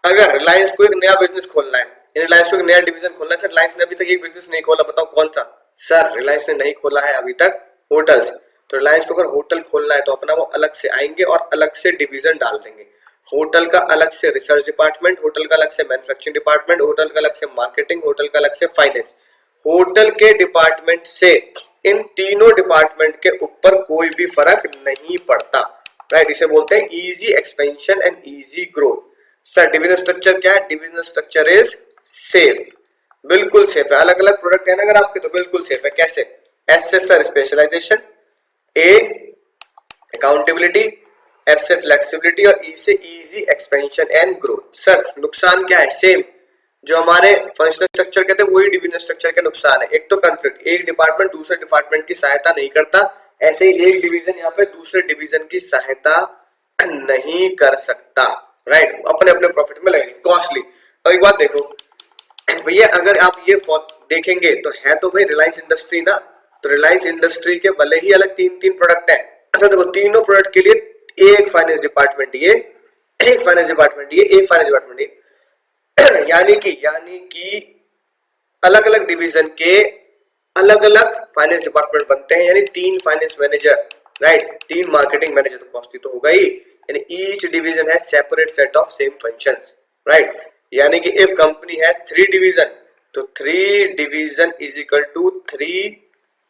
अगर रिलायंस को एक नया बिजनेस खोलना है, रिलायंस को एक नया डिवीजन खोलना है, सर रिलायंस ने अभी तक एक बिजनेस नहीं खोला, बताओ कौन सा? सर रिलायंस ने नहीं खोला है अभी तक होटल्स। तो रिलायंस को अगर होटल खोलना है तो अपना वो अलग से आएंगे और अलग से डिवीजन डाल देंगे। होटल का अलग से रिसर्च डिपार्टमेंट, होटल का अलग से मैन्युफैक्चरिंग डिपार्टमेंट, होटल का अलग से मार्केटिंग, होटल का अलग से फाइनेंस। होटल के डिपार्टमेंट से इन तीनों डिपार्टमेंट के ऊपर कोई भी फर्क नहीं पड़ता, राइट। इसे बोलते हैं easy expansion and easy growth. Sir division structure क्या है? डिविजन स्ट्रक्चर इज सेफ, बिल्कुल सेफ है। अलग अलग प्रोडक्ट है ना अगर आपके, तो बिल्कुल सेफ है। कैसे? एस से सर स्पेशलाइजेशन, ए अकाउंटेबिलिटी, एफ से फ्लेक्सिबिलिटी और ई से easy expansion and growth. Sir नुकसान क्या है? सेम, जो हमारे फंक्शनल स्ट्रक्चर कहते हैं वही डिविजन स्ट्रक्चर के नुकसान है। एक तो कॉन्फ्लिक्ट, एक डिपार्टमेंट दूसरे डिपार्टमेंट की सहायता नहीं करता, ऐसे ही एक डिवीजन यहाँ पे दूसरे डिवीजन की सहायता नहीं कर सकता, राइट, अपने अपने प्रॉफिट में लगेगी, कॉस्टली। और एक बात देखो भैया, अगर आप ये देखेंगे तो है तो भाई रिलायंस इंडस्ट्री ना, तो रिलायंस इंडस्ट्री के भले ही अलग तीन तीन प्रोडक्ट है, अच्छा देखो तीनों प्रोडक्ट के लिए एक फाइनेंस डिपार्टमेंट ये, एक फाइनेंस डिपार्टमेंट ये, एक फाइनेंस डिपार्टमेंट ये, यानी कि अलग अलग डिवीजन के अलग अलग फाइनेंस डिपार्टमेंट बनते हैं, यानी तीन फाइनेंस मैनेजर, राइट, तीन मार्केटिंग मैनेजर, तो कॉस्टली तो होगा ही। यानी ईच डिवीजन है separate set of same functions, right. यानी कि इफ कंपनी हैज 3 डिवीजन, तो 3 division is equal to 3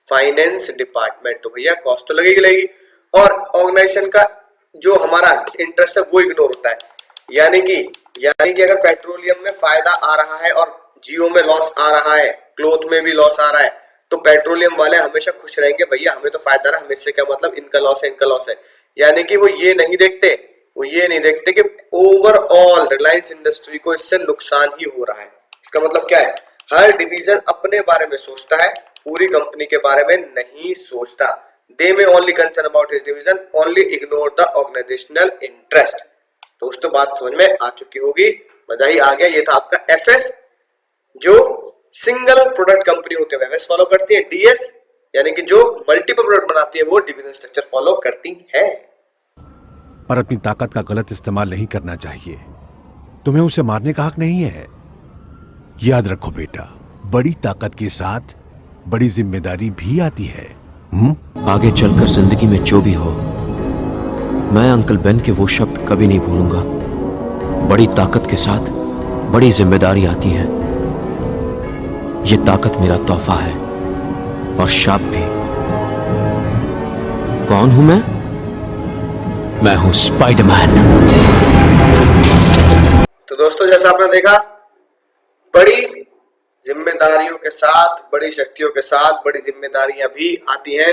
finance department, तो भैया कॉस्ट तो लगेगी। और ऑर्गेनाइजेशन का जो हमारा इंटरेस्ट है वो इग्नोर होता है। यानी कि अगर पेट्रोलियम में फायदा आ रहा है और जियो में लॉस आ रहा है, क्लोथ में भी लॉस आ रहा है, तो पेट्रोलियम वाले हमेशा खुश रहेंगे, भैया हमें तो फायदा रहा, हमें इससे क्या मतलब, इनका लॉस है, इनका लॉस है। यानी कि वो ये नहीं देखते कि ओवरऑल रिलायंस इंडस्ट्री को इससे नुकसान ही हो रहा है। इसका मतलब क्या है? हर डिवीजन अपने बारे में सोचता है, पूरी कंपनी के बारे में नहीं सोचता। दे में only concern about his division, only ignore the organizational interest. दोस्तों बात समझ में आ चुकी होगी, मजा ही आ गया। ये था आपका एफएस, जो सिंगल प्रोडक्ट कंपनी होते हुए एफएस फॉलो करती है। डीएस यानी कि जो मल्टीपल प्रोडक्ट बनाती है वो डिवीजन स्ट्रक्चर फॉलो करती है। पर अपनी ताकत का गलत इस्तेमाल नहीं करना चाहिए, तुम्हें उसे मारने का हक नहीं है। याद रखो बेटा, बड़ी ताकत के साथ बड़ी जिम्मेदारी भी आती है। आगे चलकर जिंदगी में जो भी हो, मैं अंकल बेन के वो शब्द कभी नहीं भूलूंगा। बड़ी ताकत के साथ बड़ी जिम्मेदारी आती है। ये ताकत मेरा तोहफा है और शाप भी। कौन हूं मैं हूं स्पाइडरमैन। तो दोस्तों जैसा आपने देखा, बड़ी जिम्मेदारियों के साथ बड़ी शक्तियों के साथ बड़ी जिम्मेदारियां भी आती हैं।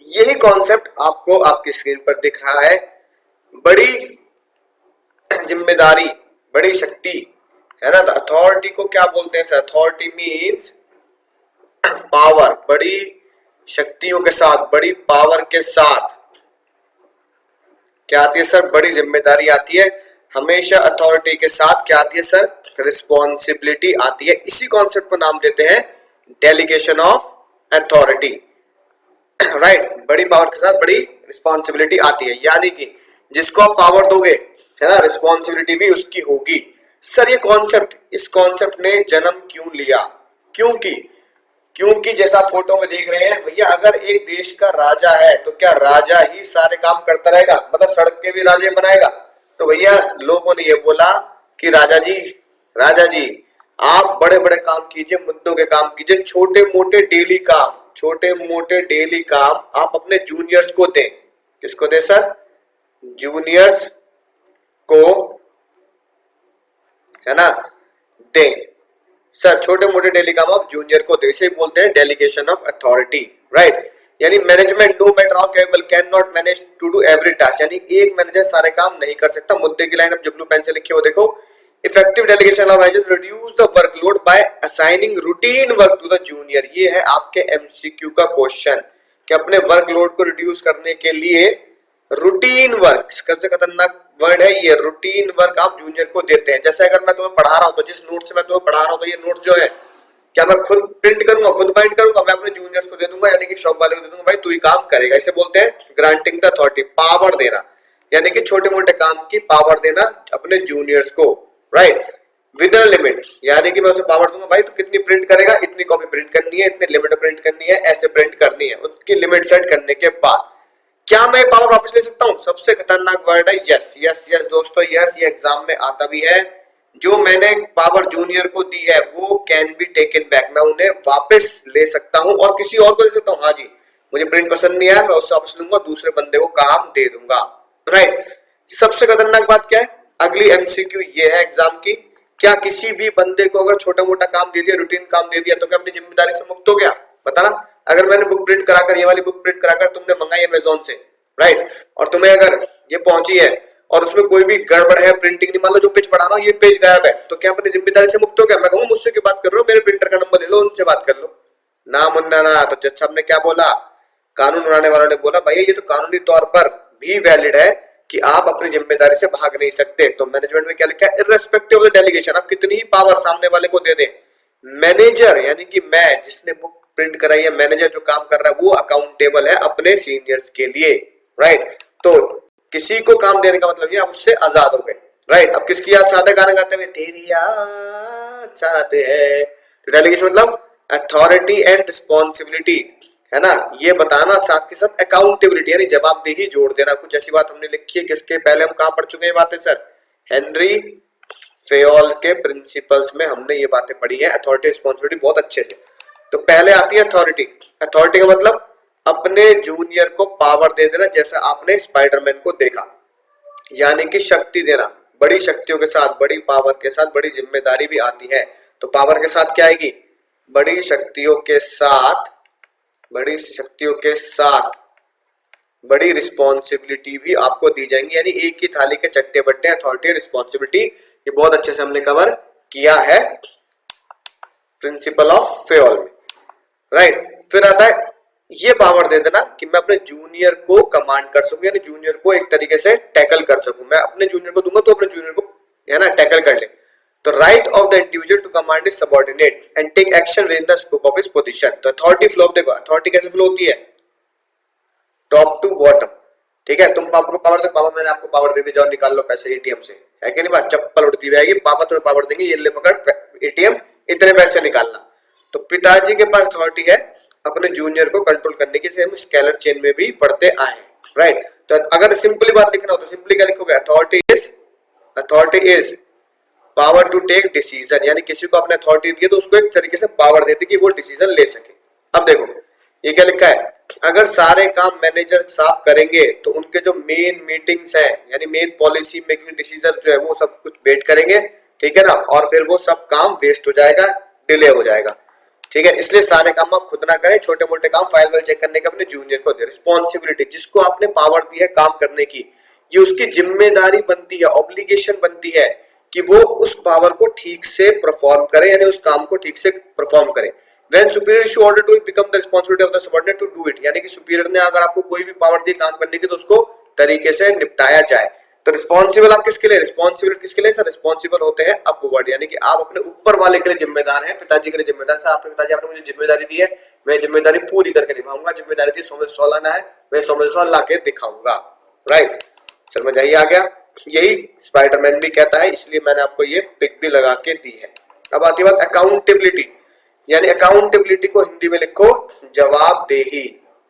यही कॉन्सेप्ट आपको आपकी स्क्रीन पर दिख रहा है। बड़ी जिम्मेदारी, बड़ी शक्ति है ना। अथॉरिटी को क्या बोलते हैं सर? Authority means power. बड़ी शक्तियों के साथ, बड़ी पावर के साथ क्या आती है सर? बड़ी जिम्मेदारी आती है। हमेशा अथॉरिटी के साथ क्या आती है सर? रिस्पॉन्सिबिलिटी आती है। इसी कॉन्सेप्ट को नाम देते हैं डेलीगेशन ऑफ अथॉरिटी, राइट। बड़ी पावर के साथ बड़ी रिस्पॉन्सिबिलिटी आती है, यानी कि जिसको आप पावर दोगे है ना, रिस्पॉन्सिबिलिटी भी उसकी होगी। सर ये कॉन्सेप्ट, इस कॉन्सेप्ट ने जन्म क्यों लिया? क्योंकि जैसा फोटो में देख रहे हैं भैया, अगर एक देश का राजा है तो क्या राजा ही सारे काम करता रहेगा? मतलब सड़क के भी राजे बनाएगा? तो भैया लोगों ने ये बोला कि राजा जी आप बड़े बड़े काम कीजिए, मुद्दों के काम कीजिए, छोटे मोटे डेली काम आप अपने जूनियर्स को दें। किसको दें सर? जूनियर्स को, है ना, दें। सर छोटे मोटे डेली काम आप जूनियर को दे, इसे बोलते हैं डेलीगेशन ऑफ अथॉरिटी, राइट। यानी management no matter how capable can not manage to do every task, यानी एक मैनेजर सारे काम नहीं कर सकता। मुद्दे की लाइन अब जो ब्लू पेन से लिखी हो देखो, effective delegation of manager reduce the workload by assigning routine work to the junior. ये है आपके एमसीक्यू का क्वेश्चन कि अपने वर्कलोड को रिड्यूस करने के लिए रूटीन वर्क, सबसे खतरनाक वर्ड है ये, रूटीन वर्क आप जूनियर को देते हैं। जैसे अगर मैं तुम्हें पढ़ा रहा हूं तो जिस नोट से मैं तुम्हें पढ़ा रहा हूं तो ये नोट जो है क्या मैं खुद प्रिंट करूंगा, खुद बाइंड करूंगा, मैं अपने जूनियर्स को दे दूंगा, यानी कि शॉप वाले को दे दूंगा, भाई तू ही काम करेगा। इसे बोलते हैं ग्रांटिंग द अथॉरिटी, पावर देना, यानी कि छोटे मोटे काम की पावर देना अपने जूनियर्स को, राइट, विद इन लिमिट, यानी कि मैं उसे पावर दूंगा, भाई तू कितनी प्रिंट करेगा, इतनी कॉपी प्रिंट करनी है, इतने लिमिट प्रिंट करनी है, ऐसे प्रिंट करनी है, उसकी लिमिट सेट करने के बाद क्या मैं पावर वापस ले सकता हूं? सबसे खतरनाक वर्ड है यस। यस यस दोस्तों, यस, ये एग्जाम में आता भी है। जो मैंने पावर जूनियर को दी है वो कैन बी टेकन बैक, मैं उन्हें वापस ले सकता हूं और किसी और को दे सकता हूं। हाँ जी, मुझे प्रिंट पसंद नहीं आया, मैं उससे वापस लूंगा, दूसरे बंदे को काम दे दूंगा, राइट। सबसे खतरनाक बात क्या है, अगली एमसीक्यू ये है एग्जाम की, क्या किसी भी बंदे को अगर छोटा मोटा काम दे दिया, रूटीन काम दे दिया, तो क्या अपनी जिम्मेदारी से मुक्त हो गया? बताना। अगर मैंने बुक प्रिंट कराकर, ये वाली बुक प्रिंट कराकर तुमने मंगाई अमेज़न से, राइट, और तुम्हें अगर ये पहुंची है और उसमें कोई भी गड़बड़ है, प्रिंटिंग नहीं, मान लो जो पेज पढ़ा रहा हूं ये पेज गायब है, तो क्या अपनी जिम्मेदारी से मुक्त हो गया? मैं कहूंगा मुझसे क्यों बात कर रहे हो, मेरे प्रिंटर का नंबर ले लो, उनसे बात कर लो ना। मुन्ना ना, तो जज साहब ने क्या बोला, कानून बनाने वालों ने बोला भैया ये तो कानूनी तौर पर भी वैलिड है कि आप अपनी जिम्मेदारी से भाग नहीं सकते। तो मैनेजमेंट में क्या लिखा है, इर्रेस्पेक्टिव ऑफ द डेलीगेशन, आप कितनी ही पावर सामने वाले को दे दें, मैनेजर यानी कि मैं जिसने बुक प्रिंट कराई है, मैनेजर जो काम कर रहा है वो अकाउंटेबल है अपने सीनियर्स के लिए, राइट। तो किसी को काम देने का मतलब ये आप उससे आजाद हो गए, राइट। अब किसकी याद चाहते गाना गाते हुए, तेरी याद चाहते हैं। तो डेलीगेशन मतलब अथॉरिटी एंड रिस्पॉन्सिबिलिटी, है ना, ये बताना, साथ के साथ अकाउंटेबिलिटी यानी जवाबदेही जोड़ देना। कुछ ऐसी बात हमने लिखी है, किसके पहले हम कहां पढ़ चुके हैं बातें सर, हेनरी फेयोल के प्रिंसिपल्स में हमने ये बातें पढ़ी है, अथॉरिटी रिस्पॉन्सिबिलिटी बहुत अच्छे से। तो पहले आती है अथॉरिटी। अथॉरिटी का मतलब अपने जूनियर को पावर दे देना, जैसा आपने स्पाइडरमैन को देखा, यानी कि शक्ति देना। बड़ी शक्तियों के साथ, बड़ी पावर के साथ बड़ी जिम्मेदारी भी आती है। तो पावर के साथ क्या आएगी, बड़ी शक्तियों के साथ, बड़ी शक्तियों के साथ बड़ी रिस्पॉन्सिबिलिटी भी आपको दी जाएंगी, यानी एक ही थाली के चट्टे बट्टे, अथॉरिटी रिस्पॉन्सिबिलिटी, ये बहुत अच्छे से हमने कवर किया है प्रिंसिपल ऑफ फेयोल में, राइट। फिर आता है ये पावर दे देना कि मैं अपने जूनियर को कमांड कर सकूं, यानी जूनियर को एक तरीके से टैकल कर सकूं। मैं अपने जूनियर को दूंगा तो अपने जूनियर को, है ना, टैकल कर ले। तो right of the individual to command is subordinate and take action within the scope of his position. तो अथॉरिटी फ्लो, देखो अथॉरिटी कैसे फ्लो होती है, टॉप टू बॉटम, ठीक है। तुम पापा को पावर दे, पापा मैंने आपको पावर दे दी, जाओ निकाल लो पैसे एटीएम से, है कि नहीं बात, चप्पल उड़ती रहेगी, पापा तुम्हें पावर देंगे, ये ले पकड़ एटीएम, इतने पैसे निकालना। तो पिताजी के पास अथॉरिटी है अपने जूनियर को कंट्रोल करने की, से हम स्केलर चेन में भी पढ़ते आए, राइट। तो अगर सिंपली बात लिखना हो तो सिंपली क्या लिखोगे, authority is power to take decision, यानी किसी को आपने अथॉरिटी दी है तो उसको एक तरीके से पावर देती कि वो डिसीजन ले सके। अब देखो ये क्या लिखा है, अगर सारे काम मैनेजर साहब करेंगे तो उनके जो मेन मीटिंग्स है, यानी मेन पॉलिसी मेकिंग डिसीजन जो है वो सब कुछ वेट करेंगे, ठीक है ना, और फिर वो सब काम वेस्ट हो जाएगा, डिले हो जाएगा, ठीक है। इसलिए सारे काम आप खुद ना करें, छोटे मोटे काम फाइल वाइल चेक करने के अपने जूनियर को दे। रिस्पॉन्सिबिलिटी, जिसको आपने पावर दी है काम करने की, ये उसकी जिम्मेदारी बनती है, ऑब्लिगेशन बनती है कि वो उस पावर को ठीक से परफॉर्म करे, यानी उस काम को ठीक से परफॉर्म करे। When superior issue order to it become the responsibility of the subordinate to do it, यानी कि सुपीरियर ने अगर आपको कोई भी पावर दी काम करने की तो उसको तरीके से निपटाया जाए। तो रिस्पॉन्सिबल आप किसके लिए, रिस्पॉन्सिबल किसके लिए सर, रिस्पॉन्सिबल होते हैं अपवर्ड, यानी कि आप अपने ऊपर वाले के लिए जिम्मेदार हैं, पिताजी के लिए जिम्मेदार। सर आपने पिताजी आपने मुझे जिम्मेदारी दी है, मैं जिम्मेदारी पूरी करके निभाऊंगा, जिम्मेदारी थी 100 लाना है, मैं 100 ला के दिखाऊंगा, राइट। समझ आई आ गया, यही स्पाइडरमैन भी कहता है, इसलिए मैंने आपको ये पिक भी लगा के दी है। अब आती बात अकाउंटेबिलिटी, यानी अकाउंटेबिलिटी को हिंदी में लिखो जवाबदेही,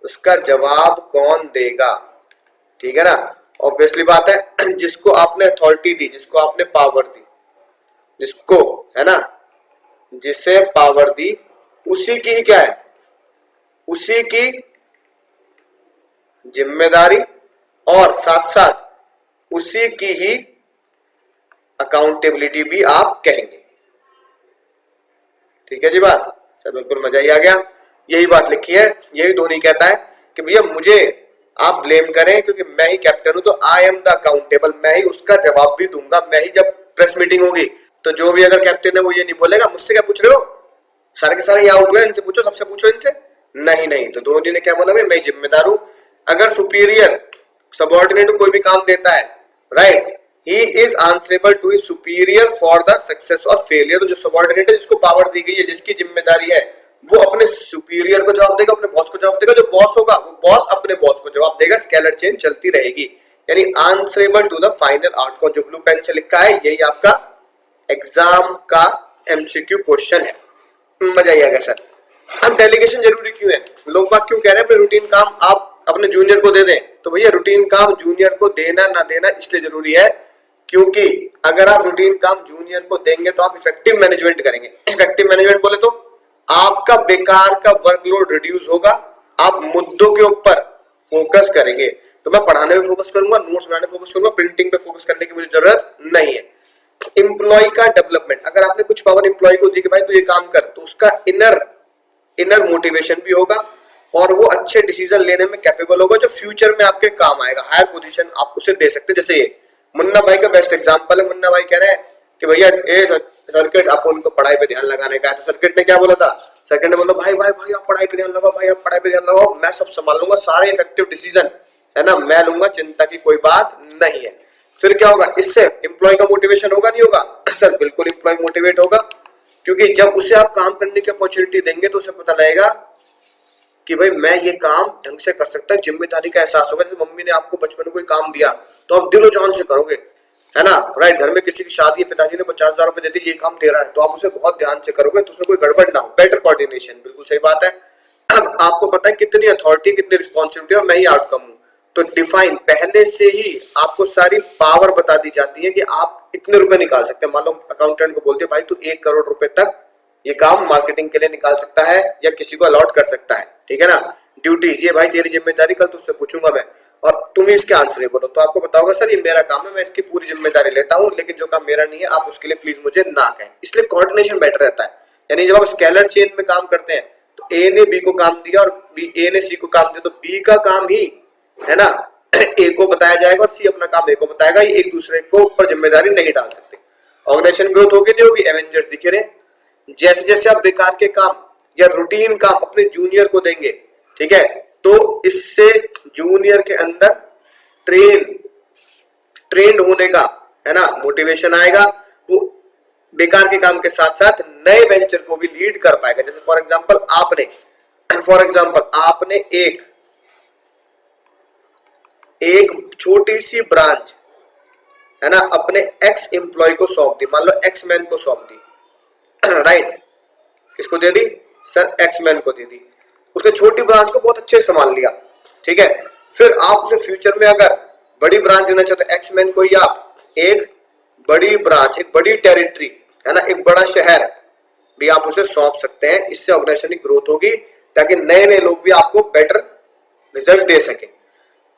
उसका जवाब कौन देगा, ठीक है ना। ऑब्वियसली बात है, जिसको आपने अथॉरिटी दी, जिसको आपने पावर दी, जिसको, है ना, जिसे पावर दी उसी की ही क्या है, उसी की जिम्मेदारी और साथ साथ उसी की ही अकाउंटेबिलिटी भी आप कहेंगे, ठीक है जी बात। सर बिल्कुल मजा ही आ गया, यही बात लिखी है, यही धोनी कहता है कि भैया मुझे आप ब्लेम करें क्योंकि मैं ही कैप्टन हूं, तो आई एम द अकाउंटेबल, मैं ही उसका जवाब भी दूंगा। मैं ही जब प्रेस मीटिंग होगी तो जो भी अगर कैप्टन है वो ये नहीं बोलेगा मुझसे क्या पूछ रहे हो, सारे के सारे यहाँ आउट हुए, इनसे पूछो, सबसे पूछो इनसे। नहीं नहीं, तो धोनी ने क्या बोला, भाई मैं जिम्मेदार हूं। अगर सुपीरियर सबऑर्डिनेट कोई भी काम देता है, right, he is answerable to his superior for the success और फेलियर। तो जो सबऑर्डिनेट है, जिसको पावर दी गई है, जिसकी जिम्मेदारी है, वो अपने सुपीरियर को जवाब देगा, अपने बॉस को जवाब देगा। जो बॉस होगा वो बॉस अपने बॉस को जवाब देगा। स्केलर चेन चलती रहेगी, यानी answerable to the final outcome. जो ब्लू पेन से लिखा है यही आपका एग्जाम का एमसीक्यू क्वेश्चन है। मजा ही आ गया सर। अब डेलीगेशन जरूरी क्यों है? लोग बात क्यों कह रहे हैं अपने रूटीन काम आप अपने जूनियर को दे दें? तो भैया रूटीन काम जूनियर को देना ना देना इसलिए जरूरी है क्योंकि अगर आप रूटीन काम जूनियर को देंगे तो आप इफेक्टिव मैनेजमेंट करेंगे। इफेक्टिव मैनेजमेंट बोले तो आपका बेकार का वर्कलोड रिड्यूस होगा, आप मुद्दों के ऊपर फोकस करेंगे। तो मैं पढ़ाने में फोकस करूंगा, नोट्स बनाने में फोकस करूंगा, प्रिंटिंग पे फोकस करने की मुझे जरूरत नहीं है। एम्प्लॉय का डेवलपमेंट, अगर आपने कुछ पावर एम्प्लॉय को दी कि भाई तू ये काम कर, तो उसका इनर मोटिवेशन भी होगा और वो अच्छे डिसीजन लेने में कैपेबल होगा जो फ्यूचर में आपके काम आएगा। हायर पोजीशन आप उसे दे सकते हैं। जैसे ये मुन्ना भाई का बेस्ट एग्जांपल है। मुन्ना भाई कह रहे हैं कि भैया ए सर्किट, आपको उनको पढ़ाई पे ध्यान लगाने का है। तो सर्किट ने क्या बोला था? सर्किट ने बोला भाई भाई भाई आप पढ़ाई पे ध्यान लगाओ, भाई आप पढ़ाई पे ध्यान लगाओ, मैं सब संभाल लूंगा, सारे इफेक्टिव डिसीजन है ना मैं लूंगा, चिंता की कोई बात नहीं है। फिर क्या होगा? इससे एम्प्लॉय का मोटिवेशन होगा नहीं होगा? सर बिल्कुल एम्प्लॉय मोटिवेट होगा, क्योंकि जब उसे आप काम करने की अपॉर्चुनिटी देंगे तो उसे पता लगेगा कि भाई मैं ये काम ढंग से कर सकता है, जिम्मेदारी का एहसास होगा। जैसे मम्मी ने आपको बचपन में कोई काम दिया तो आप दिलो जान से करोगे, है ना, राइट। घर में किसी की शादी है, पिताजी ने 50,000 रुपए दे दिए, ये काम तेरा है, तो आप उसे बहुत ध्यान से करोगे, तो उसमें कोई गड़बड़ ना हो। बेटर कोऑर्डिनेशन, बिल्कुल सही बात है। अब आपको पता है कितनी अथॉरिटी, कितनी रिस्पॉन्सिबिलिटी और मैं ही आउटकम हूँ, तो डिफाइन पहले से ही आपको सारी पावर बता दी जाती है कि आप इतने रुपए निकाल सकते हैं। मान लो अकाउंटेंट को बोलते हैं भाई तू 1 करोड़ रुपए तक ये काम मार्केटिंग के लिए निकाल सकता है या किसी को अलॉट कर सकता है, ठीक है ना। ड्यूटीज, ये भाई तेरी जिम्मेदारी, कल तुझसे पूछूंगा मैं और तुम ही इसके आंसरेबल हो। तो आपको पता होगा सर ये मेरा काम है, मैं इसकी पूरी जिम्मेदारी लेता हूँ, लेकिन जो काम मेरा नहीं है आप उसके लिए प्लीज मुझे ना कहें। इसलिए कोऑर्डिनेशन बेटर रहता है। यानी जब आप स्केलर चेन में काम करते हैं तो ए ने बी को काम दिया और ए ने सी को काम दिया, तो बी का काम ही है ना ए को बताया जाएगा और सी अपना काम ए को बताएगा। ये एक दूसरे को ऊपर जिम्मेदारी नहीं डाल सकते। ऑर्गेनाइजेशन ग्रोथ होगी नहीं होगी? एवेंजर्स दिखे रहे। जैसे जैसे आप बेकार के काम या रूटीन काम अपने जूनियर को देंगे, ठीक है, तो इससे जूनियर के अंदर ट्रेंड होने का, है ना, मोटिवेशन आएगा। वो बेकार के काम के साथ साथ नए वेंचर को भी लीड कर पाएगा। जैसे फॉर एग्जांपल आपने एक छोटी सी ब्रांच, है ना, अपने एक्स एम्प्लॉय को सौंप दी, मान लो एक्स मैन को सौंप दी, राइट। किसको दे दी? सर एक्स मैन को दे दी। उसने छोटी ब्रांच को बहुत अच्छे से संभाल लिया, ठीक है। फिर आप उसे फ्यूचर में अगर बड़ी ब्रांच देना चाहते हैं, एक्स मैन को ही आप एक बड़ी ब्रांच, एक बड़ी टेरिटरी, है ना, एक बड़ा शहर भी आप उसे सौंप सकते हैं। इससे ऑर्गेनाइजेशन की ग्रोथ होगी ताकि नए नए लोग भी आपको बेटर रिजल्ट दे सके।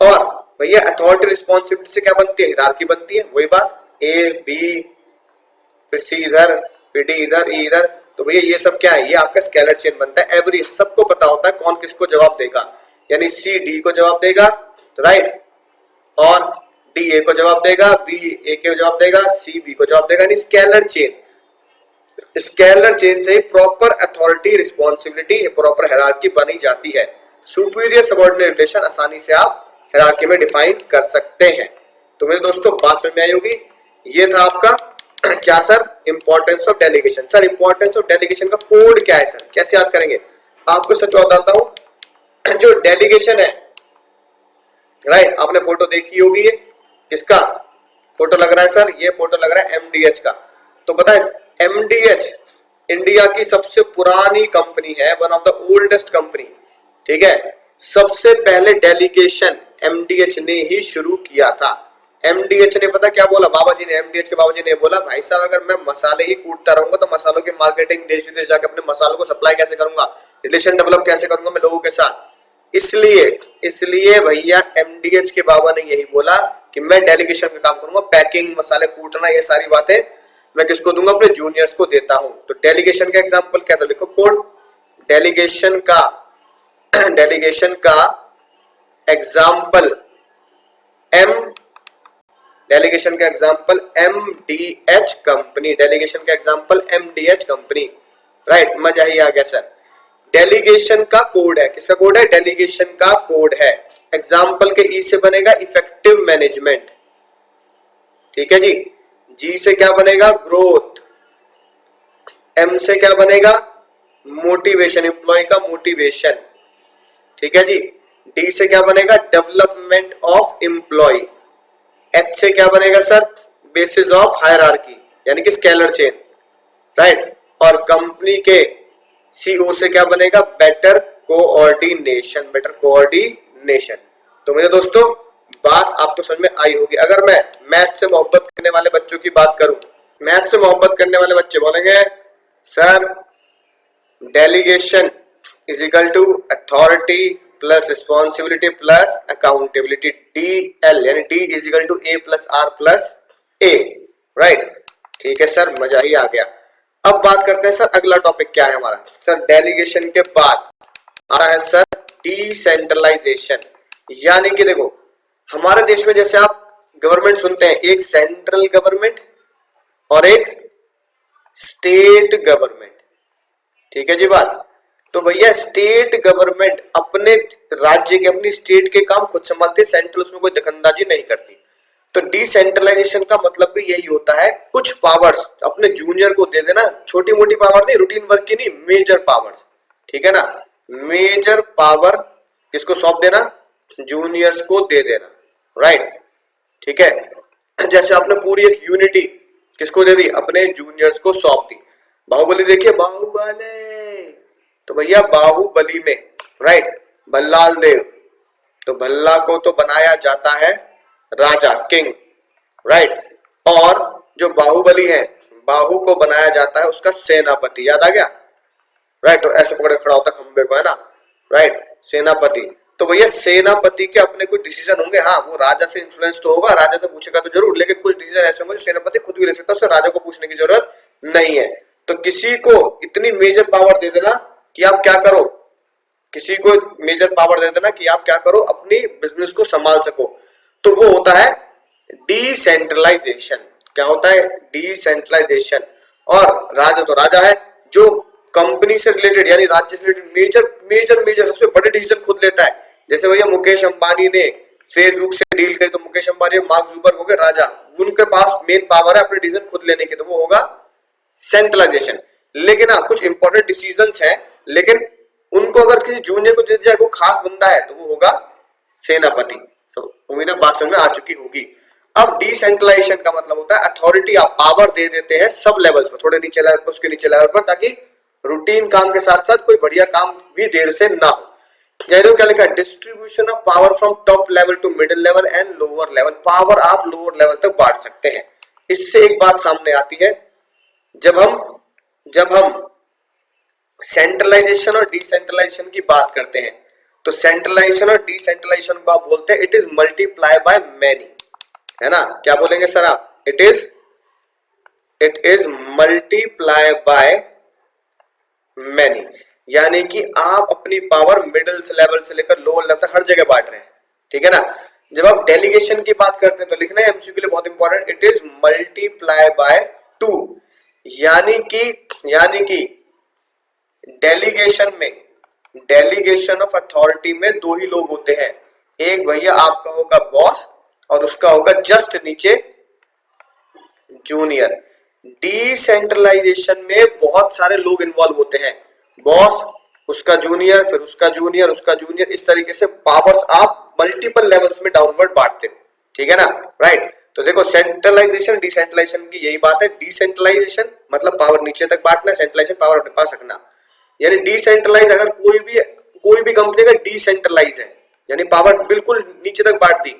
और भैया अथॉरिटी रिस्पॉन्सिबिलिटी से क्या बनती है? हिरार्की बनती है। वही बात, ए बी फिर सी इधर, फिर डी इधर, ई इधर, तो भैया ये सब क्या है? ये आपका स्केलर चेन बनता है। एवरी सबको पता होता है कौन किसको जवाब देगा, यानी सी डी को जवाब देगा, राइट, और डी ए को जवाब देगा, बी ए को जवाब देगा, सी बी को जवाब देगा। यानी स्केलर चेन से ही proper authority, responsibility, proper hierarchy बनी जाती है। सुपीरियर सबऑर्डिनेट रिलेशन आसानी से आप हायरार्की में डिफाइन कर सकते हैं। तो मेरे दोस्तों बात समझ में आई होगी। ये था आपका क्या sir? Importance of delegation. Sir importance of delegation का कोड क्या है सर? कैसे याद करेंगे? आपको सच बताता हूं, जो डेलीगेशन है, राइट, आपने फोटो देखी होगी, ये किसका फोटो लग रहा है सर? ये फोटो लग रहा है एमडीएच का। तो पता है एमडीएच इंडिया की सबसे पुरानी कंपनी है, one of the oldest company, ठीक है। सबसे पहले डेलीगेशन एमडीएच ने ही शुरू किया था। एमडीएच ने पता क्या बोला? एमडीएच के बाबा जी ने बोला भाई साहब अगर मैं मसाले ही कूटता रहूंगा तो मसालों की मार्केटिंग देश विदेश जाकर अपने मसालों को सप्लाई कैसे करूंगा, रिलेशन डेवलप कैसे करूंगा मैं लोगों के साथ। इसलिए भैया एमडीएच के बाबा ने यही बोला कि मैं डेलीगेशन का काम करूंगा, पैकिंग, मसाले कूटना, ये सारी बातें मैं किसको दूंगा? अपने जूनियर्स को देता हूं। तो डेलीगेशन का एग्जाम्पल क्या था? लिखो कोड। डेलीगेशन का एग्जाम्पल एम, डेलीगेशन का एग्जाम्पल MDH कंपनी, डेलीगेशन का एग्जाम्पल MDH कंपनी, राइट। मजा ही आ गया सर। डेलीगेशन का कोड है, किसका कोड है? डेलीगेशन का कोड है। एग्जाम्पल के ई से बनेगा इफेक्टिव मैनेजमेंट, ठीक है जी। जी से क्या बनेगा? ग्रोथ। एम से क्या बनेगा? मोटिवेशन, एम्प्लॉय का मोटिवेशन, ठीक है जी। डी से क्या बनेगा? Development of employ. एच से क्या बनेगा सर? बेसिस ऑफ हायरार्की, यानी कि स्केलर चेन, राइट। और कंपनी के सीओ से क्या बनेगा? Better coordination, better coordination. तो मेरे दोस्तों बात आपको समझ में आई होगी। अगर मैं मैथ से मोहब्बत करने वाले बच्चों की बात करूं, मैथ से मोहब्बत करने वाले बच्चे बोलेंगे sir delegation is equal to authority plus responsibility plus accountability, DL यानी D is equal to A plus R plus A, right. ठीक है सर, मजा ही आ गया। अब बात करते हैं सर अगला टॉपिक क्या है हमारा। सर डेलीगेशन के बाद आ रहा है सर डिसेंट्रलाइजेशन, यानी कि देखो हमारे देश में जैसे आप गवर्नमेंट सुनते हैं, एक सेंट्रल गवर्नमेंट और एक स्टेट गवर्नमेंट, ठीक है जी बात। तो भैया स्टेट गवर्नमेंट अपने राज्य के, अपनी स्टेट के काम खुद संभालती है, सेंट्रल उसमें कोई दखलंदाजी नहीं करती। तो डिसेंट्रलाइजेशन का मतलब भी यही होता है, कुछ पावर्स अपने जूनियर को दे देना, छोटी मोटी पावर नहीं, रूटीन वर्क की नहीं, मेजर पावर्स, ठीक है ना। मेजर पावर किसको सौंप देना? जूनियर्स को दे देना, राइट, ठीक है। जैसे आपने पूरी एक यूनिटी किसको दे दी? अपने जूनियर्स को सौंप दी। बाहुबली देखिए, बाहुबली, तो भैया बाहुबली में, राइट, भल्लाल देव, तो भल्ला को तो बनाया जाता है राजा, किंग, राइट। और जो बाहुबली है, बाहु को बनाया जाता है उसका सेनापति, याद आ गया, राइट। तो ऐसे पकड़े खड़ा होता खंबे को, है ना, राइट, सेनापति। तो भैया सेनापति के अपने कुछ डिसीजन होंगे, हाँ वो राजा से इन्फ्लुएंस तो होगा, राजा से पूछेगा तो जरूर, लेकिन कुछ डिसीजन ऐसे होंगे सेनापति खुद भी ले सकता है, उससे राजा को पूछने की जरूरत नहीं है। तो किसी को इतनी मेजर पावर दे देना कि आप क्या करो, किसी को मेजर पावर दे देना कि आप क्या करो, अपनी बिजनेस को संभाल सको, तो वो होता है डिसेंट्रलाइजेशन। क्या होता है? डिसेंट्रलाइजेशन। और राजा तो राजा है, जो कंपनी से रिलेटेड यानी राज्य से रिलेटेड मेजर सबसे बड़े डिसीजन खुद लेता है। जैसे भैया मुकेश अंबानी ने फेसबुक से डील करी, तो मुकेश अंबानी मार्क जुकरबर्ग हो गए राजा, उनके पास मेन पावर है अपने डिसीजन खुद लेने की, तो वो होगा सेंट्रलाइजेशन। लेकिन हाँ कुछ इंपॉर्टेंट डिसीजंस हैं, लेकिन उनको अगर किसी जूनियर को दे दिया जाए, वो खास बंदा है, तो वो होगा सेनापति। उम्मीद है बात समझ में आ चुकी होगी। अब डिसेंट्रलाइजेशन का मतलब होता है अथॉरिटी आप पावर दे देते हैं सब लेवल्स पर, थोड़े नीचे लेवल पर, उसके नीचे लेवल पर, ताकि रूटीन काम के साथ साथ कोई बढ़िया काम भी देर से ना हो। जैसे क्या लिखा है? Distribution of power from top level to middle level and lower level, power आप लोअर लेवल तक बांट सकते हैं। इससे एक बात सामने आती है, जब हम सेंट्रलाइजेशन और डिसेंट्रलाइजेशन की बात करते हैं, तो सेंट्रलाइजेशन और डिसेंट्रलाइजेशन को आप बोलते हैं it is multiply by many, है ना। क्या बोलेंगे सर आप? It is multiply by many, यानी कि आप अपनी पावर मिडिल लेवल से लेकर लोअर लेवल तक हर जगह बांट रहे हैं, ठीक है ना। जब आप डेलीगेशन की बात करते हैं तो लिखना है एमसीक्यू के लिए बहुत important, it is multiply by 2, यानी कि डेलीगेशन ऑफ अथॉरिटी में दो ही लोग होते हैं, एक भैया आपका होगा बॉस और उसका होगा जस्ट नीचे जूनियर। डिसेंट्रलाइजेशन में बहुत सारे लोग इन्वॉल्व होते हैं, बॉस, उसका जूनियर, फिर उसका जूनियर, उसका जूनियर, इस तरीके से पावर्स आप मल्टीपल लेवल्स में डाउनवर्ड बांटते हो, ठीक है ना, राइट। तो देखो सेंट्रलाइजेशन डिसेंट्रलाइजेशन की यही बात है। डिसेंट्रलाइजेशन मतलब पावर नीचे तक बांटना, सेंट्रलाइजेशन पावर अपने पास रखना। यानी डिसेंट्रलाइज, अगर कोई भी कंपनी का डिसेंट्रलाइज है यानी पावर बिल्कुल नीचे तक बांट दी,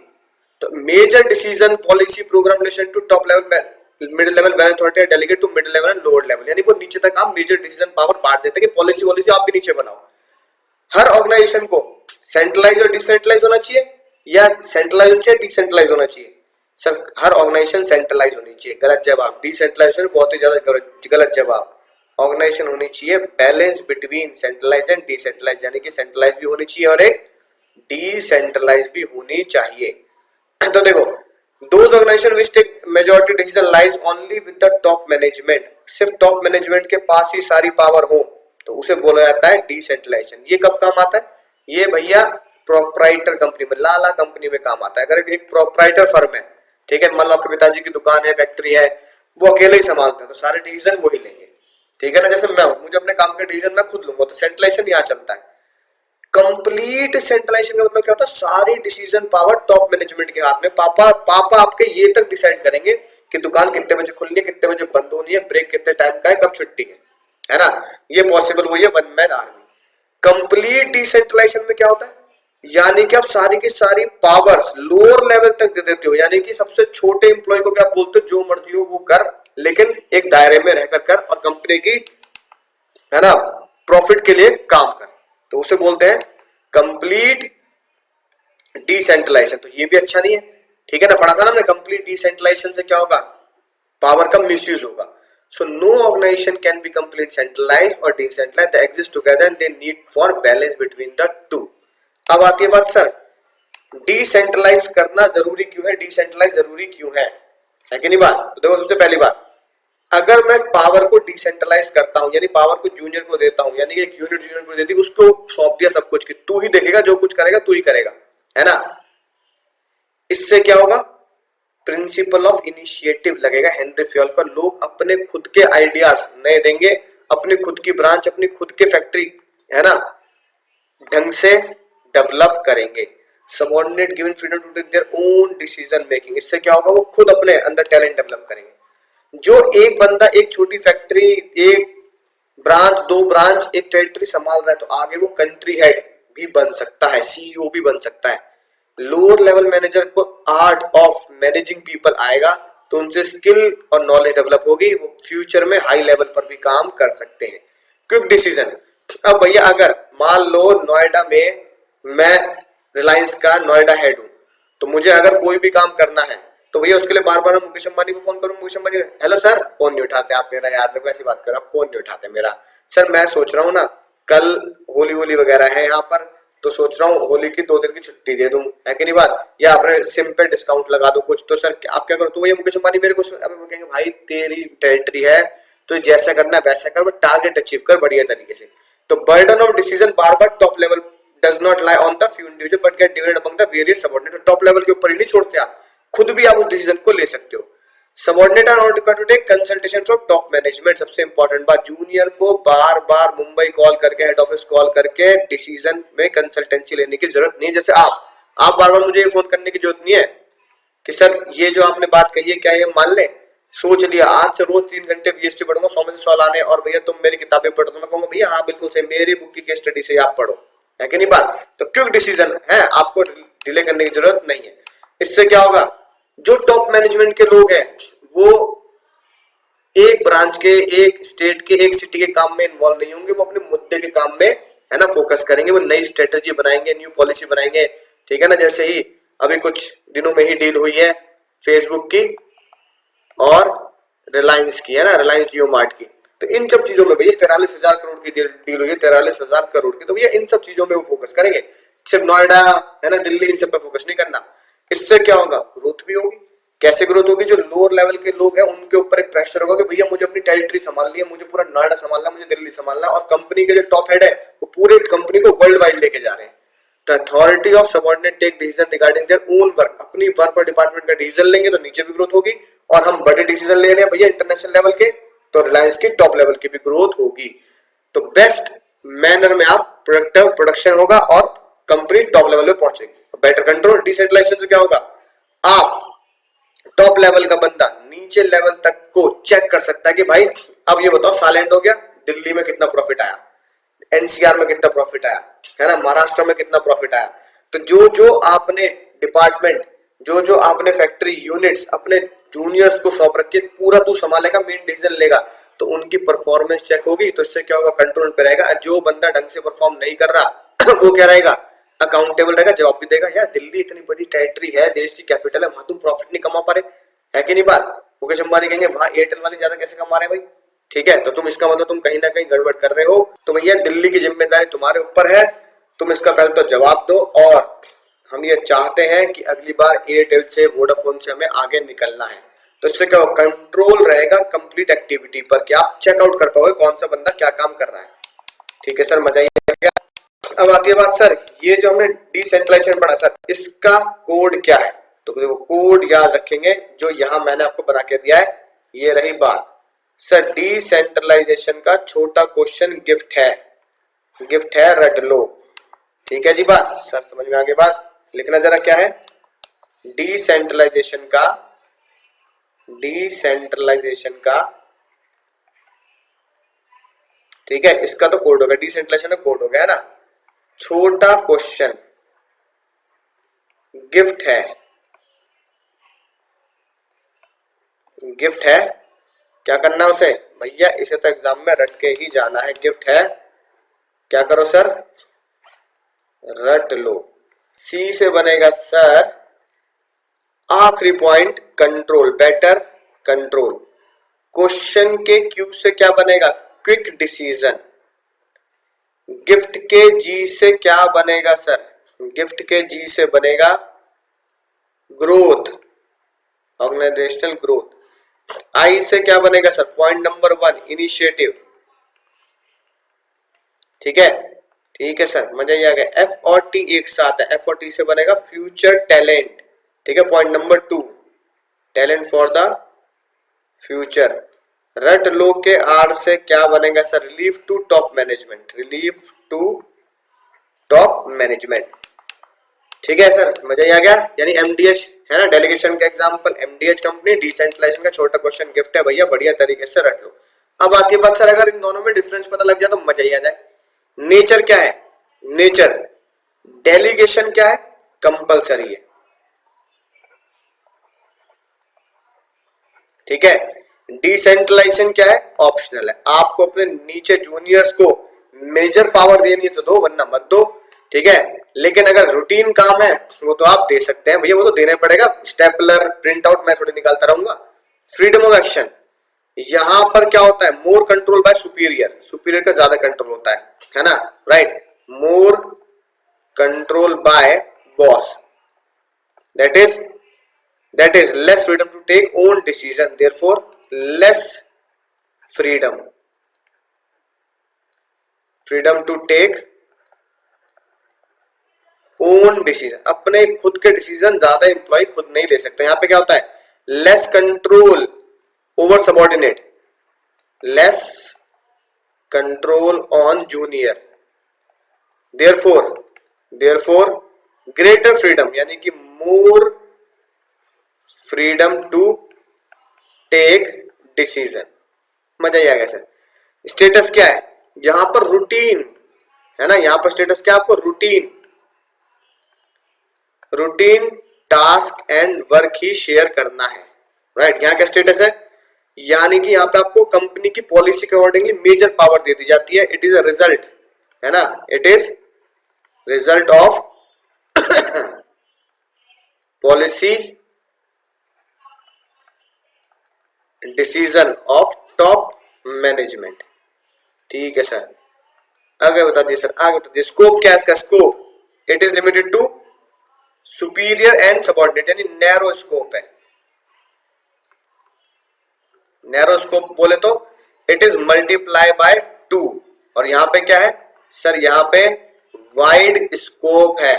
तो major decision policy program relation to top level middle level well authority delegate to middle level and lower level, यानी वो नीचे तक आप मेजर डिसीजन पावर बांट देते हैं कि पॉलिसी आप भी नीचे बनाओ। हर ऑर्गेनाइजेशन को सेंट्रलाइज और डिसेंट्रलाइज होना चाहिए, या सेंट्रलाइज होना चाहिए डिसेंट्रलाइज होना चाहिए? सर हर ऑर्गेनाइजेशन सेंट्रलाइज होनी चाहिए, गलत जवाब। डिसेंट्रलाइजेशन बहुत ही ज्यादा गलत जवाब। ऑर्गेनाइजेशन होनी चाहिए balance between centralize and decentralize, यानी कि सेंट्रलाइज भी होनी चाहिए और एक डिसेंट्रलाइज भी होनी चाहिए। तो देखो, those organization which take majority decision lies only with the top management, सिर्फ टॉप मैनेजमेंट के पास ही सारी पावर हो तो उसे बोला जाता है डिसेंट्रलाइजेशन। ये कब काम आता है? ये भैया प्रोप्राइटर कंपनी में, लाला कंपनी में काम आता है। अगर एक प्रोप्राइटर फर्म है, ठीक है, मान लो आपके पिताजी की दुकान है, फैक्ट्री है, वो अकेले ही संभालते हैं तो सारे डिसीजन वही लेंगे, ठीक है ना। जैसे मैं हूं, मुझे अपने काम के डिसीजन मैं खुद लूंगा, तो सेंट्रलाइजेशन यहाँ चलता है। कंप्लीट सेंट्रलाइजेशन का मतलब क्या होता है? सारी डिसीजन पावर टॉप मैनेजमेंट के हाथ में। पापा आपके ये तक डिसाइड करेंगे कि दुकान कितने बजे खुलनी है, कितने बजे बंद होनी है, ब्रेक कितने टाइम का है, कब छुट्टी है ना। ये पॉसिबल हुई है one man army. Complete decentralization में क्या होता है? यानी कि आप सारी की सारी पावर्स लोअर लेवल तक दे देते हो, यानी कि सबसे छोटे एम्प्लॉय को भी आप बोलते हो जो मर्जी हो वो कर, लेकिन एक दायरे में रहकर कर और कंपनी की, है ना, प्रॉफिट के लिए काम कर, तो उसे बोलते हैं कंप्लीट डिसेंट्रलाइजेशन। तो ये भी अच्छा नहीं है, ठीक है ना। पढ़ा था ना हमने, कंप्लीट डिसेंट्रलाइजेशन से क्या होगा? पावर का मिसयूज होगा। So no organization can be complete centralized or decentralized. They exist together and they need for balance between the two. अब आती है बात, सर डिसेंट्रलाइज करना जरूरी क्यों है, डिसेंट्रलाइज जरूरी क्यों है कि नहीं बात? तो देखो, सबसे पहली बात, अगर मैं पावर को डिसेंट्रलाइज करता हूं, यानी पावर को जूनियर को देता हूं, यानी कि एक यूनिट जूनियर को देती, उसको सौंप दिया सब कुछ कि तू ही देखेगा, जो कुछ करेगा तू ही करेगा, है ना। इससे क्या होगा? प्रिंसिपल ऑफ इनिशिएटिव लगेगा हेनरी फ्योल का। लोग अपने खुद के आइडियाज नए देंगे, अपनी खुद की ब्रांच, अपनी खुद की फैक्ट्री, है ना, ढंग से डेवलप करेंगे। Subordinate given freedom to take their own decision making. इससे क्या होगा? वो खुद अपने अंदर टैलेंट डेवलप करेंगे। जो एक बंदा एक छोटी फैक्ट्री, एक ब्रांच, दो ब्रांच, एक टेरिटरी संभाल रहा है, तो आगे वो कंट्री हेड भी बन सकता है, सीईओ भी बन सकता है। लोअर लेवल मैनेजर को आर्ट ऑफ मैनेजिंग पीपल आएगा तो उनसे स्किल और नॉलेज डेवलप होगी, वो फ्यूचर में हाई लेवल पर भी काम कर सकते हैं। Quick decision. अब भैया अगर मान लो नोएडा में मैं रिलायंस का नोएडा हेड हूं, तो मुझे अगर कोई भी काम करना है तो भैया उसके लिए बार बार मुकेश अंबानी को फोन करूं, Mukesh Ambani hello sir, phone नहीं उठाते आप मेरा, यार देखो ऐसी बात कर रहा, फोन नहीं उठाते मेरा। सर मैं सोच रहा हूँ ना, कल होली वगैरह है यहाँ पर, तो सोच रहा हूँ होली की 2 दिन की छुट्टी दे दूं, है कि नहीं बात, या अपने सिम पे डिस्काउंट लगा दो कुछ, तो सर आप क्या करो? तो भैया मुकेश अंबानी मेरे को कहेंगे भाई तेरी टेरिटरी है, तो जैसा करना है वैसा कर, बट टारगेट अचीव कर बढ़िया तरीके से। तो burden of decision bar bar top level does not lie on the few individual but get divided among the various subordinate. Top level के ऊपर ही नहीं छोड़ते, आप खुद भी आप उस डिसीजन को ले सकते हो। Subordinate are not required to take consultation from top management. सबसे इंपॉर्टेंट बात, जूनियर को बार बार मुंबई कॉल करके, हेड ऑफिस कॉल करके डिसीजन में कंसल्टेंसी लेने की जरूरत नहीं है। जैसे आप बार बार मुझे ये फोन करने की जरूरत नहीं है कि सर ये जो आपने बात कही है क्या ये मान ले, सोच लिया, आज से रोज 3 घंटे बीएसटी पढ़ूंगा, 100 में से 100 लाने, और भैया तुम मेरी किताबें पढ़ो, तो मैं कहूंगा भैया हाँ बिल्कुल सही, मेरी बुक की केस स्टडी से आप पढ़ो, है कि नहीं बात। तो क्विक डिसीजन है, आपको डिले करने की जरूरत नहीं है। इससे क्या होगा? जो टॉप मैनेजमेंट के लोग हैं वो एक ब्रांच के, एक स्टेट के, एक सिटी के काम में इन्वॉल्व नहीं होंगे, वो अपने मुद्दे के काम में, है ना, फोकस करेंगे। वो नई स्ट्रेटेजी बनाएंगे, न्यू पॉलिसी बनाएंगे, ठीक है ना। जैसे ही अभी कुछ दिनों में ही डील हुई है फेसबुक की और रिलायंस की, है ना, रिलायंस जियो मार्ट की, तो इन सब चीजों में भैया 43,000 करोड़ की डील हुई है, 43,000 करोड़ की, तो भैया इन सब चीजों में वो फोकस करेंगे। सिर्फ नोएडा, है ना, दिल्ली, इन सब पे फोकस नहीं करना। इससे क्या होगा? ग्रोथ भी होगी। कैसे ग्रोथ होगी? जो लोअर लेवल के लोग हैं उनके ऊपर एक प्रेशर होगा कि भैया मुझे अपनी टेरिटरी संभालनी है, मुझे पूरा नोएडा संभालना है, मुझे दिल्ली संभालना है, और कंपनी के जो टॉप हेड है वो पूरे कंपनी को वर्ल्ड वाइड लेके जा रहे हैं। The authority of subordinate take decision regarding their own work. अपनी वर्क और डिपार्टमेंट का डिसीजन लेंगे तो नीचे भी ग्रोथ होगी, और हम बड़े डिसीजन ले रहे हैं भैया इंटरनेशनल लेवल के, तो रिलायंस की टॉप लेवल की भी ग्रोथ होगी। तो बेस्ट मैनर में आप प्रोडक्शन होगा और कंपनी टॉप लेवल पे पहुंचेगी। Better control. डिसेंट्रलाइजेशन से क्या होगा? आप टॉप लेवल का बंदा नीचे लेवल तक को चेक कर सकता है कि भाई अब ये बताओ साल एंड हो गया, दिल्ली में कितना प्रॉफिट आया, एनसीआर में कितना प्रॉफिट आया, है ना, महाराष्ट्र में कितना प्रॉफिट आया। तो जो जो आपने डिपार्टमेंट, जो जो आपने फैक्ट्री यूनिट्स अपने जूनियर्स को सौंप रखी, पूरा तू संभालेगा, मेन डिसीजन लेगा, तो उनकी परफॉर्मेंस चेक होगी, तो इससे क्या होगा? कंट्रोल पे रहेगा। जो बंदा ढंग से परफॉर्म नहीं कर रहा वो क्या रहेगा? अकाउंटेबल रहेगा, जवाब भी देगा। यार दिल्ली इतनी बड़ी टेरिटरी है, देश की कैपिटल है, वहां तुम प्रॉफिट नहीं कमा पा रहे, है कि नहीं बात। मुकेश अंबानी कहेंगे वहां एयरटेल वाले ज्यादा कैसे कमा रहे हैं भाई, ठीक है, तो तुम इसका मतलब तुम कहीं ना कहीं गड़बड़ कर रहे हो। तो भैया दिल्ली की जिम्मेदारी तुम्हारे ऊपर है, तुम इसका पहले तो जवाब दो, और हम ये चाहते हैं कि अगली बार एयरटेल से, वोडाफोन से हमें आगे निकलना है। तो इससे क्या कंट्रोल रहेगा कंप्लीट एक्टिविटी पर, कि आप चेकआउट कर पाओगे कौन सा बंदा क्या काम कर रहा है। ठीक है सर, मजा ही आ गया। अब आती है बात सर, ये जो हमने डिसेंट्रलाइजेशन पढ़ा सर, इसका कोड क्या है? तो देखो कोड याद रखेंगे जो यहां मैंने आपको बना के दिया है। ये रही बात सर, डिसेंट्रलाइजेशन का छोटा क्वेश्चन गिफ्ट है, रट लो। ठीक है जी बात, सर समझ में आगे बात, लिखना जरा क्या है। डिसेंट्रलाइजेशन का ठीक है, इसका तो कोड होगा, डिसेंट्रलाइजेशन का कोड हो गया ना। छोटा क्वेश्चन गिफ्ट है, क्या करना है उसे भैया, इसे तो एग्जाम में रट के ही जाना है। गिफ्ट है, क्या करो सर, रट लो। सी से बनेगा सर आखिरी point control, better control. Question के क्यू से क्या बनेगा, क्विक डिसीजन। गिफ्ट के जी से क्या बनेगा सर, गिफ्ट के जी से बनेगा ग्रोथ, ऑर्गेनाइजेशनल ग्रोथ। आई से क्या बनेगा सर, पॉइंट नंबर 1 इनिशिएटिव। ठीक है सर, मजा ही आ गया। एफ और टी एक साथ है, एफ और टी से बनेगा फ्यूचर टैलेंट। ठीक है, point number 2 talent for the future. रट लो के आर से क्या बनेगा sir, relief to top management. ठीक है सर, मजा ही आ गया। यानी एमडीएच है ना, डेलीगेशन का एग्जांपल, एमडीएच कंपनी, डिसेंट्रलाइजेशन का छोटा क्वेश्चन गिफ्ट है भैया, बढ़िया तरीके से रट लो। अब आती है बात सर, अगर इन दोनों में डिफरेंस पता लग जाए तो मजा ही आ जाए। नेचर क्या है, नेचर। डेलीगेशन क्या है, कंपलसरी है। ठीक है, डिसेंट्रलाइजेशन क्या है, ऑप्शनल है। आपको अपने नीचे जूनियर्स को मेजर पावर देनी है तो दो, वरना मत दो। ठीक है, लेकिन अगर रूटीन काम है वो तो आप दे सकते हैं भैया, वो तो देना पड़ेगा। स्टेपलर प्रिंट आउट मैं थोड़ी निकालता रहूंगा। फ्रीडम ऑफ एक्शन, यहां पर क्या होता है, मोर कंट्रोल बाय सुपीरियर का ज्यादा कंट्रोल होता है ना, right. More control by boss, that is less freedom to take own decision, therefore less freedom to take own decision. अपने खुद के डिसीजन ज्यादा एम्प्लॉय खुद नहीं ले सकते। यहां पे क्या होता है, less control over subordinate, less control on junior, therefore greater freedom, यानी कि more freedom to take decision. मजा ही आ गया सर। स्टेटस क्या है, यहां पर रूटीन है ना, यहां पर स्टेटस क्या है आपको, routine task and work he share करना है, राइट। यहां क्या स्टेटस है, यानी कि यहां पे आपको कंपनी की पॉलिसी के अकॉर्डिंगली मेजर पावर दे दी जाती है। इट इज अ रिजल्ट, है ना, it is result of policy decision of top management. ठीक है सर, आगे बता दिए सर, आगे बता दिए। स्कोप क्या है इसका, scope it is limited to superior and subordinate, यानी नैरो स्कोप है। नैरो स्कोप बोले तो इट इज मल्टीप्लाई बाय 2, और यहां पे क्या है सर, यहां पे वाइड स्कोप है।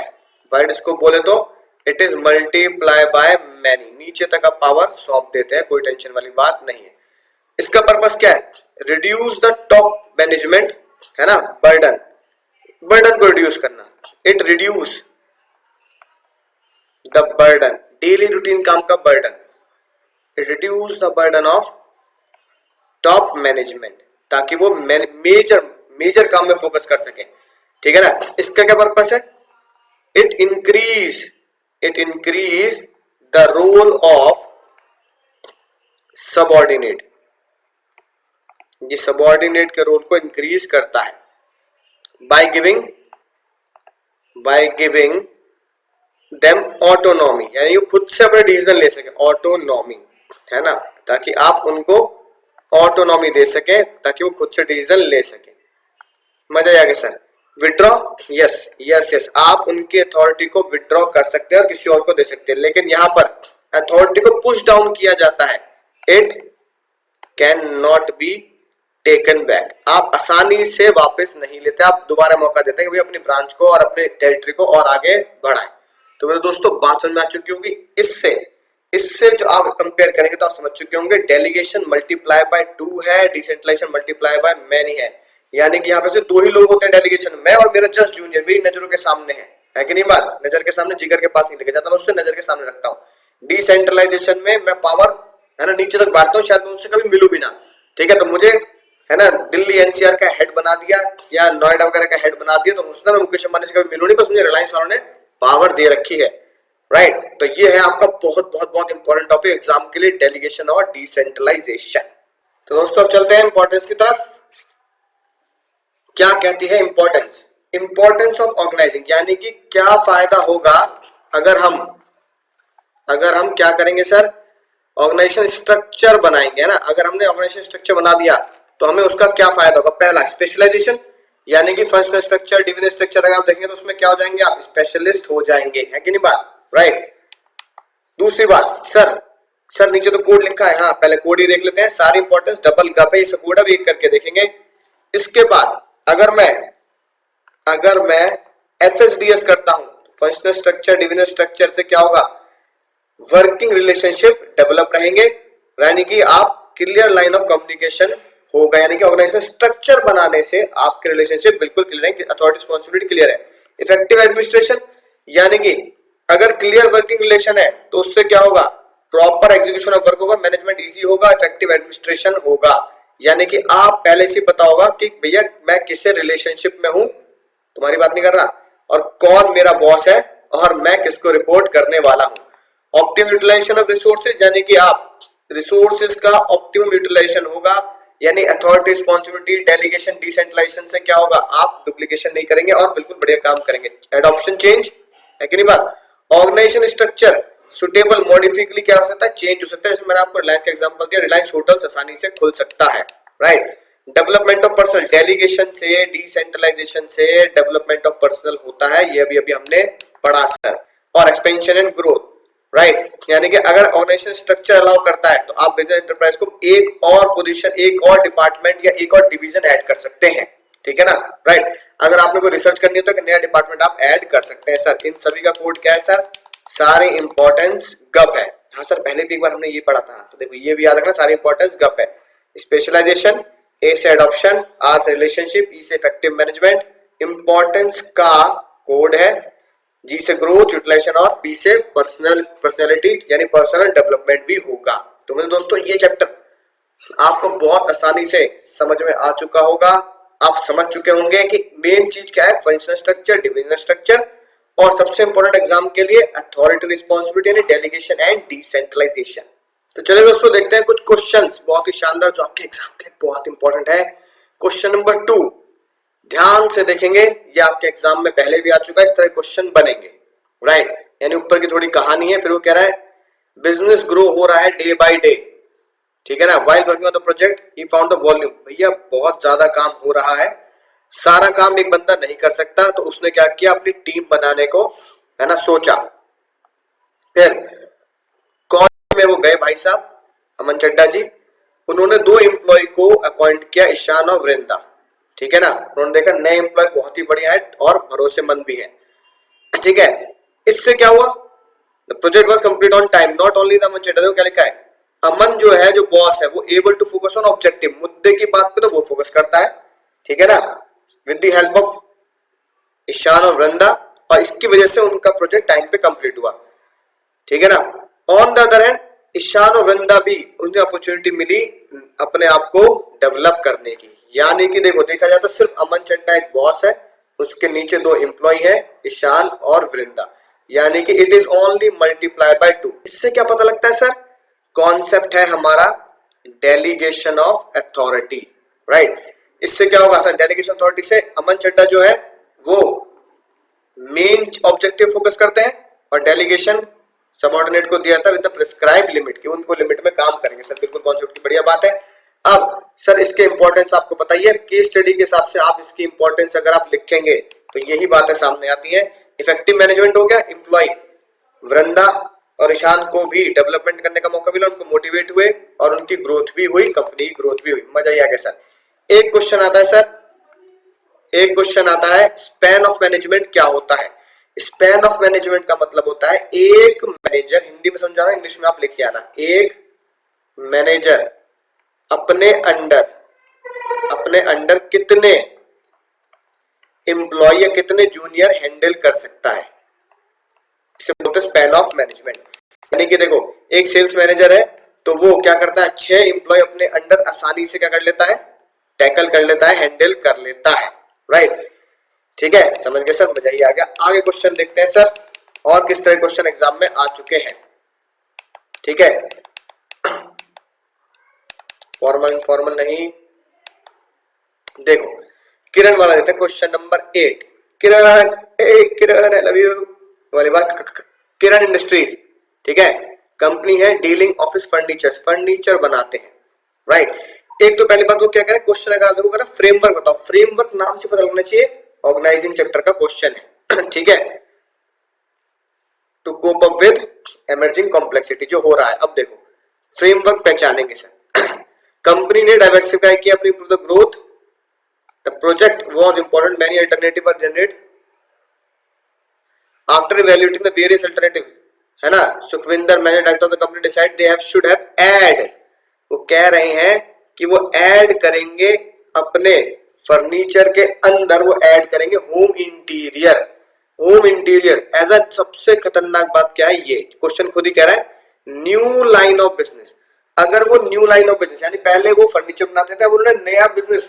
वाइड स्कोप बोले तो it is multiply by many, नीचे तक आप पावर सौंप देते हैं, कोई टेंशन वाली बात नहीं है। इसका पर्पस क्या है, रिड्यूस द टॉप मैनेजमेंट, है ना, बर्डन को रिड्यूस करना। It reduce the burden, daily routine काम का burden, it reduce the burden of top management, ताकि वो मेजर काम में फोकस कर सके। ठीक है ना। इसका क्या पर्पस है, it increase the role of subordinate, ये सबऑर्डिनेट के रोल को इंक्रीज करता है बाय गिविंग देम ऑटोनॉमी, यानी खुद से अपने डिसीजन ले सके, ऑटोनॉमी, है ना, ताकि आप उनको ऑटोनॉमी दे सके, ताकि वो खुद से डिसीजन ले सके। मजा आ गया sir. Withdraw, yes yes yes, आप उनकी अथॉरिटी को विड्रॉ कर सकते हैं और किसी और को दे सकते हैं, लेकिन यहां पर अथॉरिटी को पुश डाउन किया जाता है, it can not be taken back. आप आसानी से वापस नहीं लेते, आप दोबारा मौका देते हैं कि भाई अपनी ब्रांच को और अपने टेरिटरी को और आगे बढ़ाएं। तो मेरे दोस्तों बात समझ में आ चुकी होगी। इससे इससे जो आप कंपेयर करेंगे तो आप समझ चुके होंगे डेलीगेशन मल्टीप्लाई बाय 2 है, डिसेंट्रलाइजेशन मल्टीप्लाई बाय मैनी है। यानी कि यहाँ पे से दो ही लोग होते हैं डेलीगेशन, मैं और मेरा जस्ट जूनियर, मेरी नजरों के सामने है कि नहीं बात, नजर के सामने, जिगर के पास नहीं लेके जाता, मैं उससे नजर के सामने रखता हूँ। डिसेंट्रलाइजेशन में मैं पावर है ना नीचे तक बांटता हूँ, शायद मैं उनसे कभी मिलूं भी ना, ठीक है। तो मुझे है ना दिल्ली एनसीआर का हेड बना दिया या नोएडा वगैरह का हेड बना दिया, तो मुझसे मैं मुकेश अंबानी से कभी मिलूं नहीं, बस मुझे रिलायंस वालों ने पावर दे रखी है, राइट। तो ये है आपका बहुत बहुत बहुत इंपॉर्टेंट टॉपिक एग्जाम के लिए, डेलीगेशन और डिसेंट्रलाइजेशन। तो दोस्तों अब चलते हैं इंपॉर्टेंस की तरफ। क्या कहती है इंपॉर्टेंस, इंपॉर्टेंस ऑफ ऑर्गेनाइजिंग, यानी कि क्या फायदा होगा अगर हम क्या करेंगे सर, ऑर्गेनाइजेशन स्ट्रक्चर बनाएंगे, है ना। अगर हमने ऑर्गेनाइजेशन स्ट्रक्चर बना दिया तो हमें उसका क्या फायदा होगा। पहला स्पेशलाइजेशन, यानी कि फंक्शनल स्ट्रक्चर, डिविजन स्ट्रक्चर अगर आप देखेंगे तो उसमें क्या हो जाएंगे आप, स्पेशलिस्ट हो जाएंगे, है कि नहीं बात, राइट। दूसरी बात सर नीचे तो कोड लिखा है, हाँ पहले कोड ही देख लेते हैं, सारी इंपॉर्टेंस डबल गप है, इस कोड अब एक करके देखेंगे। इसके बाद अगर मैं एफएसडीएस करता हूं, फंक्शनल स्ट्रक्चर डिविजन स्ट्रक्चर से क्या होगा, वर्किंग रिलेशनशिप डेवलप रहेंगे, यानी कि आप क्लियर लाइन ऑफ कम्युनिकेशन होगा, यानी कि ऑर्गेनाइजेशन स्ट्रक्चर बनाने से आपके रिलेशनशिप बिल्कुल क्लियर है, अथॉरिटी रिस्पांसिबिलिटी क्लियर है। इफेक्टिव एडमिनिस्ट्रेशन, यानी कि अगर क्लियर वर्किंग रिलेशन है तो उससे क्या होगा, प्रॉपर एग्जीक्यूशन ऑफ वर्क होगा, मैनेजमेंट इजी होगा, इफेक्टिव एडमिनिस्ट्रेशन होगा, यानी कि आप पहले से पता होगा कि भैया मैं किससे रिलेशनशिप में हूं, तुम्हारी बात नहीं कर रहा, और कौन मेरा बॉस है और मैं किसको रिपोर्ट करने वाला हूं। ऑप्टिमम यूटिलाइजेशन ऑफ रिसोर्सेज, यानी कि आप रिसोर्सेज का ऑप्टिमम यूटिलाइजेशन होगा, यानी अथॉरिटी रिस्पांसिबिलिटी, डेलीगेशन, डिसेंट्रलाइजेशन से क्या होगा, आप डुप्लीकेशन नहीं करेंगे और बिल्कुल बढ़िया काम करेंगे। एडॉप्शन चेंज, है कि नहीं बात। ऑर्गेनाइजेशन स्ट्रक्चर सुटेबल मॉडिफिकली क्या हो सकता है, चेंज हो सकता है, जैसे मैंने आपको रिलायंस का एग्जांपल दिया, रिलायंस होटल्स आसानी से खुल सकता है, right. Development of personal, delegation से, डिसेंट्रलाइजेशन से डेवलपमेंट ऑफ पर्सनल होता है, ये अभी हमने पढ़ा सर। और एक्सपेंशन एंड ग्रोथ, राइट, यानी कि अगर ऑर्गेनाइजेशन स्ट्रक्चर अलाउ करता है तो आप बिजनेस एंटरप्राइज को एक और पोजीशन, एक और डिपार्टमेंट या एक और डिवीजन ऐड कर सकते हैं, ठीक है ना, राइट। अगर आपने कोई रिसर्च करनी है तो एक नया डिपार्टमेंट आप ऐड कर सकते हैं सर। इन सभी का कोड क्या है सर, सारे इंपॉर्टेंस गप है। हाँ सर पहले भी एक बार हमने ये पढ़ा था, तो देखो ये भी याद रखना, सारे इंपॉर्टेंस गप है। स्पेशलाइजेशन, ए से एडॉप्शन, आर से रिलेशनशिप, ई से इफेक्टिव मैनेजमेंट, इंपॉर्टेंस का कोड है, जी से ग्रोथ यूटिलाइजेशन और पी से पर्सनैलिटी यानी पर्सनल डेवलपमेंट भी होगा। तो मेरे दोस्तों ये चैप्टर आपको बहुत आसानी से समझ में आ चुका होगा, आप समझ चुके होंगे कि मेन चीज क्या है, फंक्शनल स्ट्रक्चर, डिविजनल स्ट्रक्चर, और सबसे इंपॉर्टेंट एग्जाम के लिए अथॉरिटी रिस्पांसिबिलिटी यानी डेलीगेशन एंड डिसेंट्रलाइजेशन। तो चलिए दोस्तों देखते हैं कुछ क्वेश्चंस बहुत ही शानदार जो आपके एग्जाम के लिए बहुत इंपॉर्टेंट है। क्वेश्चन नंबर 2 ध्यान से देखेंगे, ये आपके एग्जाम में पहले भी आ चुका है, इस तरह क्वेश्चन बनेंगे, राइट। यानी ऊपर की थोड़ी कहानी है, फिर वो कह रहा है बिजनेस ग्रो हो रहा है डे बाय डे, ठीक है ना। While working on the project he found the volume, भैया बहुत ज्यादा काम हो रहा है, सारा काम एक बंदा नहीं कर सकता, तो उसने क्या किया, अपनी टीम बनाने को है ना सोचा। फिर कॉलेज में वो गए भाई साहब अमन चड्डा जी, उन्होंने 2 एम्प्लॉय को अपॉइंट किया, ईशान और वृंदा, ठीक है ना। उन्होंने देखा नए एम्प्लॉय बहुत ही बढ़िया है और भरोसेमंद भी है, ठीक है। इससे क्या हुआ, the project was complete on time, not only the Aman Chadha, देखो क्या लिखा है, अमन जो है जो बॉस है वो able to focus on objective, मुद्दे की बात पे तो वो फोकस करता है, ठीक है ना, with the help of Ishan और वृंदा, और इसकी वजह से उनका प्रोजेक्ट टाइम पे कंप्लीट हुआ, ठीक है ना। On the other hand Ishan और वृंदा भी उन्हें अपॉर्चुनिटी मिली अपने आप को डेवलप करने की, यानी कि देखो देखा जाए तो सिर्फ अमन चड्डा एक बॉस है, उसके नीचे 2 एम्प्लॉय है ईशान और वृंदा, यानी कि it is only multiply by 2। इससे क्या पता लगता है सर, कॉन्सेप्ट है हमारा डेलीगेशन ऑफ अथॉरिटी, राइट। इससे क्या होगा सर, डेलीगेशन अथॉरिटी से अमन चड्डा जो है वो मेन ऑब्जेक्टिव फोकस करते हैं, और डेलीगेशन सबऑर्डिनेट को दिया था विद द प्रिस्क्राइब लिमिट, कि उनको लिमिट में काम करेंगे सर, बिल्कुल कॉन्सेप्ट की बढ़िया बात है। अब सर इसके इंपॉर्टेंस आपको बताइए, केस स्टडी के हिसाब से आप इसकी इंपॉर्टेंस अगर आप लिखेंगे तो यही बातें सामने आती हैं। इफेक्टिव मैनेजमेंट हो गया, एम्प्लॉय वृंदा और ईशान को भी डेवलपमेंट करने का मौका मिला, उनको मोटिवेट हुए और उनकी ग्रोथ भी हुई, कंपनी की ग्रोथ भी हुई। मजा ही आ गया सर। एक क्वेश्चन आता है सर, एक क्वेश्चन आता है स्पैन ऑफ मैनेजमेंट क्या होता है। स्पैन ऑफ मैनेजमेंट का मतलब होता है एक मैनेजर, हिंदी में समझा रहा हूं, इंग्लिश में आप लिखिए आना, एक मैनेजर अपने अंडर कितने एम्प्लॉय या कितने जूनियर हैंडल कर सकता है, इसे बोलते हैं स्पैन ऑफ मैनेजमेंट। यानी कि देखो एक सेल्स मैनेजर है तो वो क्या करता है, 6 एम्प्लॉय अपने अंडर आसानी से क्या कर लेता है, टैकल कर लेता है, हैंडल कर लेता है, राइट। ठीक है, समझ गए सर, मजा ही आ गया। आगे क्वेश्चन देखते हैं सर, और किस तरह क्वेश्चन एग्जाम में आ चुके हैं। ठीक है, फॉर्मल नहीं, देखो किरण वाला देते हैं question number 8। Kiran, Kiran I love you वाली बात, किरण इंडस्ट्रीज, ठीक है, कंपनी है डीलिंग ऑफिस फर्नीचर बनाते हैं, राइट। एक तो पहली बात वो क्या करें, क्वेश्चन अगर फ्रेमवर्क बताओ, फ्रेमवर्क नाम से पता लगना चाहिए, ऑर्गेनाइजिंग चैप्टर का क्वेश्चन है। ठीक है, to cope up with emerging complexity जो हो रहा है। अब देखो फ्रेमवर्क पहचानेंगे सर। कंपनी ने डाइवर्सिफाई किया अपनी improve the growth, the project was important, many alternative are generate after evaluating the various alternative, है ना। Sukhwinder manager director of the company decide they should have add, वो कह रहे हैं कि वो ऐड करेंगे अपने फर्नीचर के अंदर, वो ऐड करेंगे home interior. Home interior as a सबसे खतरनाक बात क्या है, ये क्वेश्चन खुद ही कह रहा है, न्यू लाइन ऑफ बिजनेस। अगर वो न्यू लाइन ऑफ बिजनेस, यानी पहले वो फर्नीचर बनाते थे, अब उन्होंने नया बिजनेस,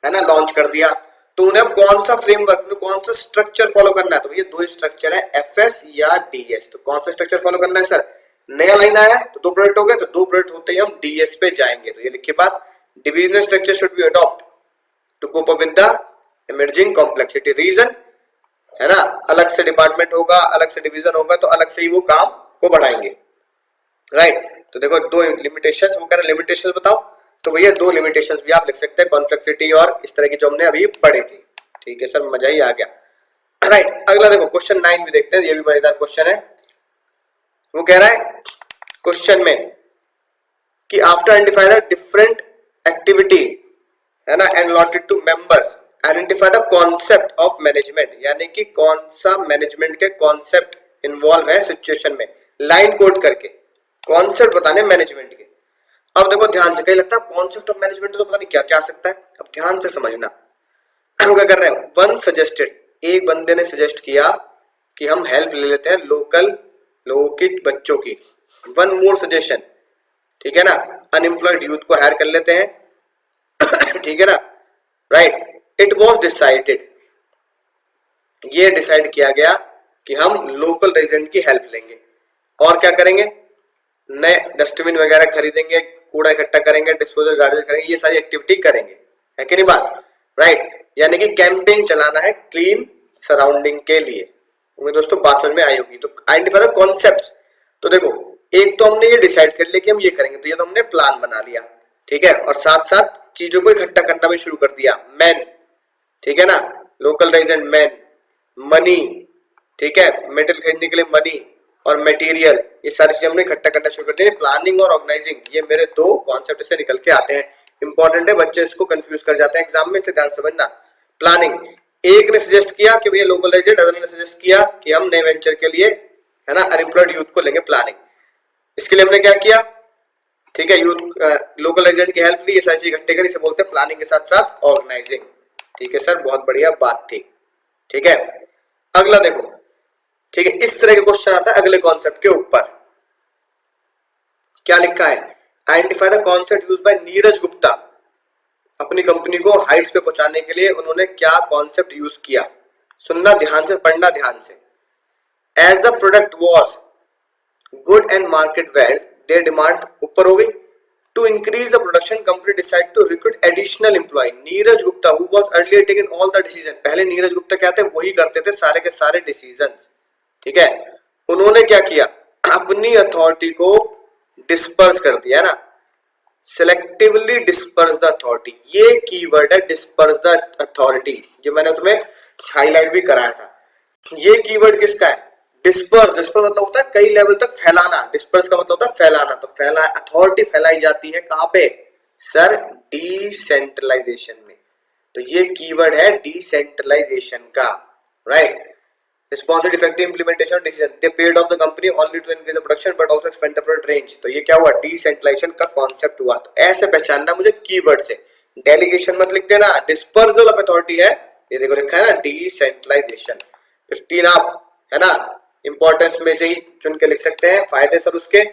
है ना, लॉन्च कर दिया, तो उन्हें अब कौन सा फ्रेमवर्क, कौन सा स्ट्रक्चर फॉलो करना है। तो ये दो स्ट्रक्चर है, एफएस या डीएस। तो कौन सा स्ट्रक्चर फॉलो करना है सर, नया लाइन आया तो 2 प्रोडक्ट हो गए, तो 2 प्रोडक्ट होते ही हम डीएस पे जाएंगे। तो ये लिखिए बात, divisional structure should be adopt to cope up with the emerging complexity. Reason, है ना, अलग से डिपार्टमेंट होगा, अलग से डिवीजन होगा, तो अलग से ही वो काम को बढ़ाएंगे, राइट। तो देखो 2 लिमिटेशंस, वो कह रहे लिमिटेशंस बताओ, तो भैया 2 लिमिटेशंस भी आप लिख सकते हैं, कॉम्प्लेक्सिटी और इस तरह की जो हमने अभी पढ़ी थी। ठीक है सर, मजा ही आ गया, राइट। अगला देखो क्वेश्चन 9 भी देखते हैं, ये भी मजेदार क्वेश्चन है। वो कह रहा है क्वेश्चन में कि after identify the different activity, है ना, and allotted to members, identify the concept of management, यानी कि कौन सा मैनेजमेंट के कॉन्सेप्ट इन्वॉल्व है सिचुएशन में, लाइन कोड करके कॉन्सेप्ट बताने मैनेजमेंट के। अब देखो ध्यान से, कहीं लगता है कॉन्सेप्ट ऑफ मैनेजमेंट तो पता नहीं क्या क्या आ सकता है, अब ध्यान से समझना। हम क्या कर रहे हैं, वन सजेस्टेड, एक बंदे ने सजेस्ट किया कि हम हेल्प ले लेते हैं लोकल लोगों की, बच्चों की। वन मोर सजेशन, ठीक है ना, अनएम्प्लॉयड यूथ को हायर कर लेते हैं। ठीक है ना, राइट। इट वॉज डिसाइडेड, ये डिसाइड किया गया कि हम लोकल रेजिडेंट की हेल्प लेंगे और क्या करेंगे, नए डस्टबिन वगैरह खरीदेंगे, कूड़ा इकट्ठा करेंगे, डिस्पोजल गार्बेज करेंगे, ये सारी एक्टिविटी करेंगे, है कि नहीं बात, राइट। यानी कि कैंपेन चलाना है क्लीन सराउंडिंग के लिए। उम्मीद दोस्तों बात समझ में आई होगी। तो आइडेंटिफाई द कॉन्सेप्ट्स, तो देखो एक तो हमने ये डिसाइड कर लिया कि हम ये करेंगे, तो ये तो हमने प्लान बना लिया, ठीक है, और साथ साथ चीजों को इकट्ठा करना भी शुरू कर दिया। मैन, ठीक है ना, लोकल रेजिडेंट मैन, मनी, ठीक है, मेटेरियल खरीदने के लिए मनी और मटेरियल, ये सारी चीजें हमने इकट्ठा करना शुरू कर दी। प्लानिंग और ऑर्गेनाइजिंग, ये मेरे 2 कॉन्सेप्ट से निकल के आते हैं, इंपॉर्टेंट है, बच्चे इसको कंफ्यूज कर जाते हैं एग्जाम में, इसलिए ध्यान समझना। प्लानिंग, एक ने सजेस्ट किया कि भैया लोकल रेजिडेंट, अदर ने सजेस्ट किया कि हम नए वेंचर के लिए, है ना, अनएम्प्लॉयड यूथ को लेंगे। प्लानिंग, इसके लिए हमने क्या किया, ठीक है, यूथ लोकल रेजिडेंट की हेल्प ली, ये सारी चीज इकट्ठे करी, इसे बोलते हैं प्लानिंग के साथ साथ ऑर्गेनाइजिंग। ठीक है सर, बहुत बढ़िया बात थी। ठीक है, अगला देखो, ठीक है, इस तरह के क्वेश्चन आता है अगले कॉन्सेप्ट के ऊपर। क्या लिखा है, identify the concept used by Neeraj Gupta, अपनी कंपनी को हाइट्स पे पहुंचाने के लिए उन्होंने क्या कॉन्सेप्ट यूज किया। सुनना ध्यान से, पढ़ना ध्यान से। As the product was good and market well, their demand ऊपर हो गई। To increase the production, company decide to recruit additional employ. Neeraj Gupta who was earlier taken all the decision, पहले नीरज गुप्ता क्या थे, वही करते थे सारे के सारे डिसीजंस, ठीक है। उन्होंने क्या किया, अपनी अथॉरिटी को डिस्पर्स कर दिया, है ना, सेलेक्टिवली डिस्पर्स द अथॉरिटी, ये कीवर्ड है डिस्पर्स द अथॉरिटी, जो मैंने तुम्हें हाईलाइट भी कराया था। ये कीवर्ड किसका है? डिस्पर्स। डिस्पर्स मतलब होता है कई लेवल तक फैलाना, डिस्पर्स का मतलब होता है फैलाना। तो फैला अथॉरिटी फैलाई जाती है कहां पे सर? डिसेंट्रलाइजेशन में। तो ये कीवर्ड है डिसेंट्रलाइजेशन का, right. Responsible effective implementation of decision. They paid off the company only to increase the production but also expand the product range. तो ये क्या हुआ? डिसेंट्रलाइजेशन का कॉन्सेप्ट हुआ। तो ऐसे पहचानना मुझे कीवर्ड से। डेलीगेशन मत लिखते ना, डिस्पर्सल ऑफ अथॉरिटी है, ये देखो लिखा है ना डिसेंट्रलाइजेशन। फिर तीन आप है ना इंपॉर्टेंस में से ही चुन के लिख सकते हैं। फायदे सर उसके,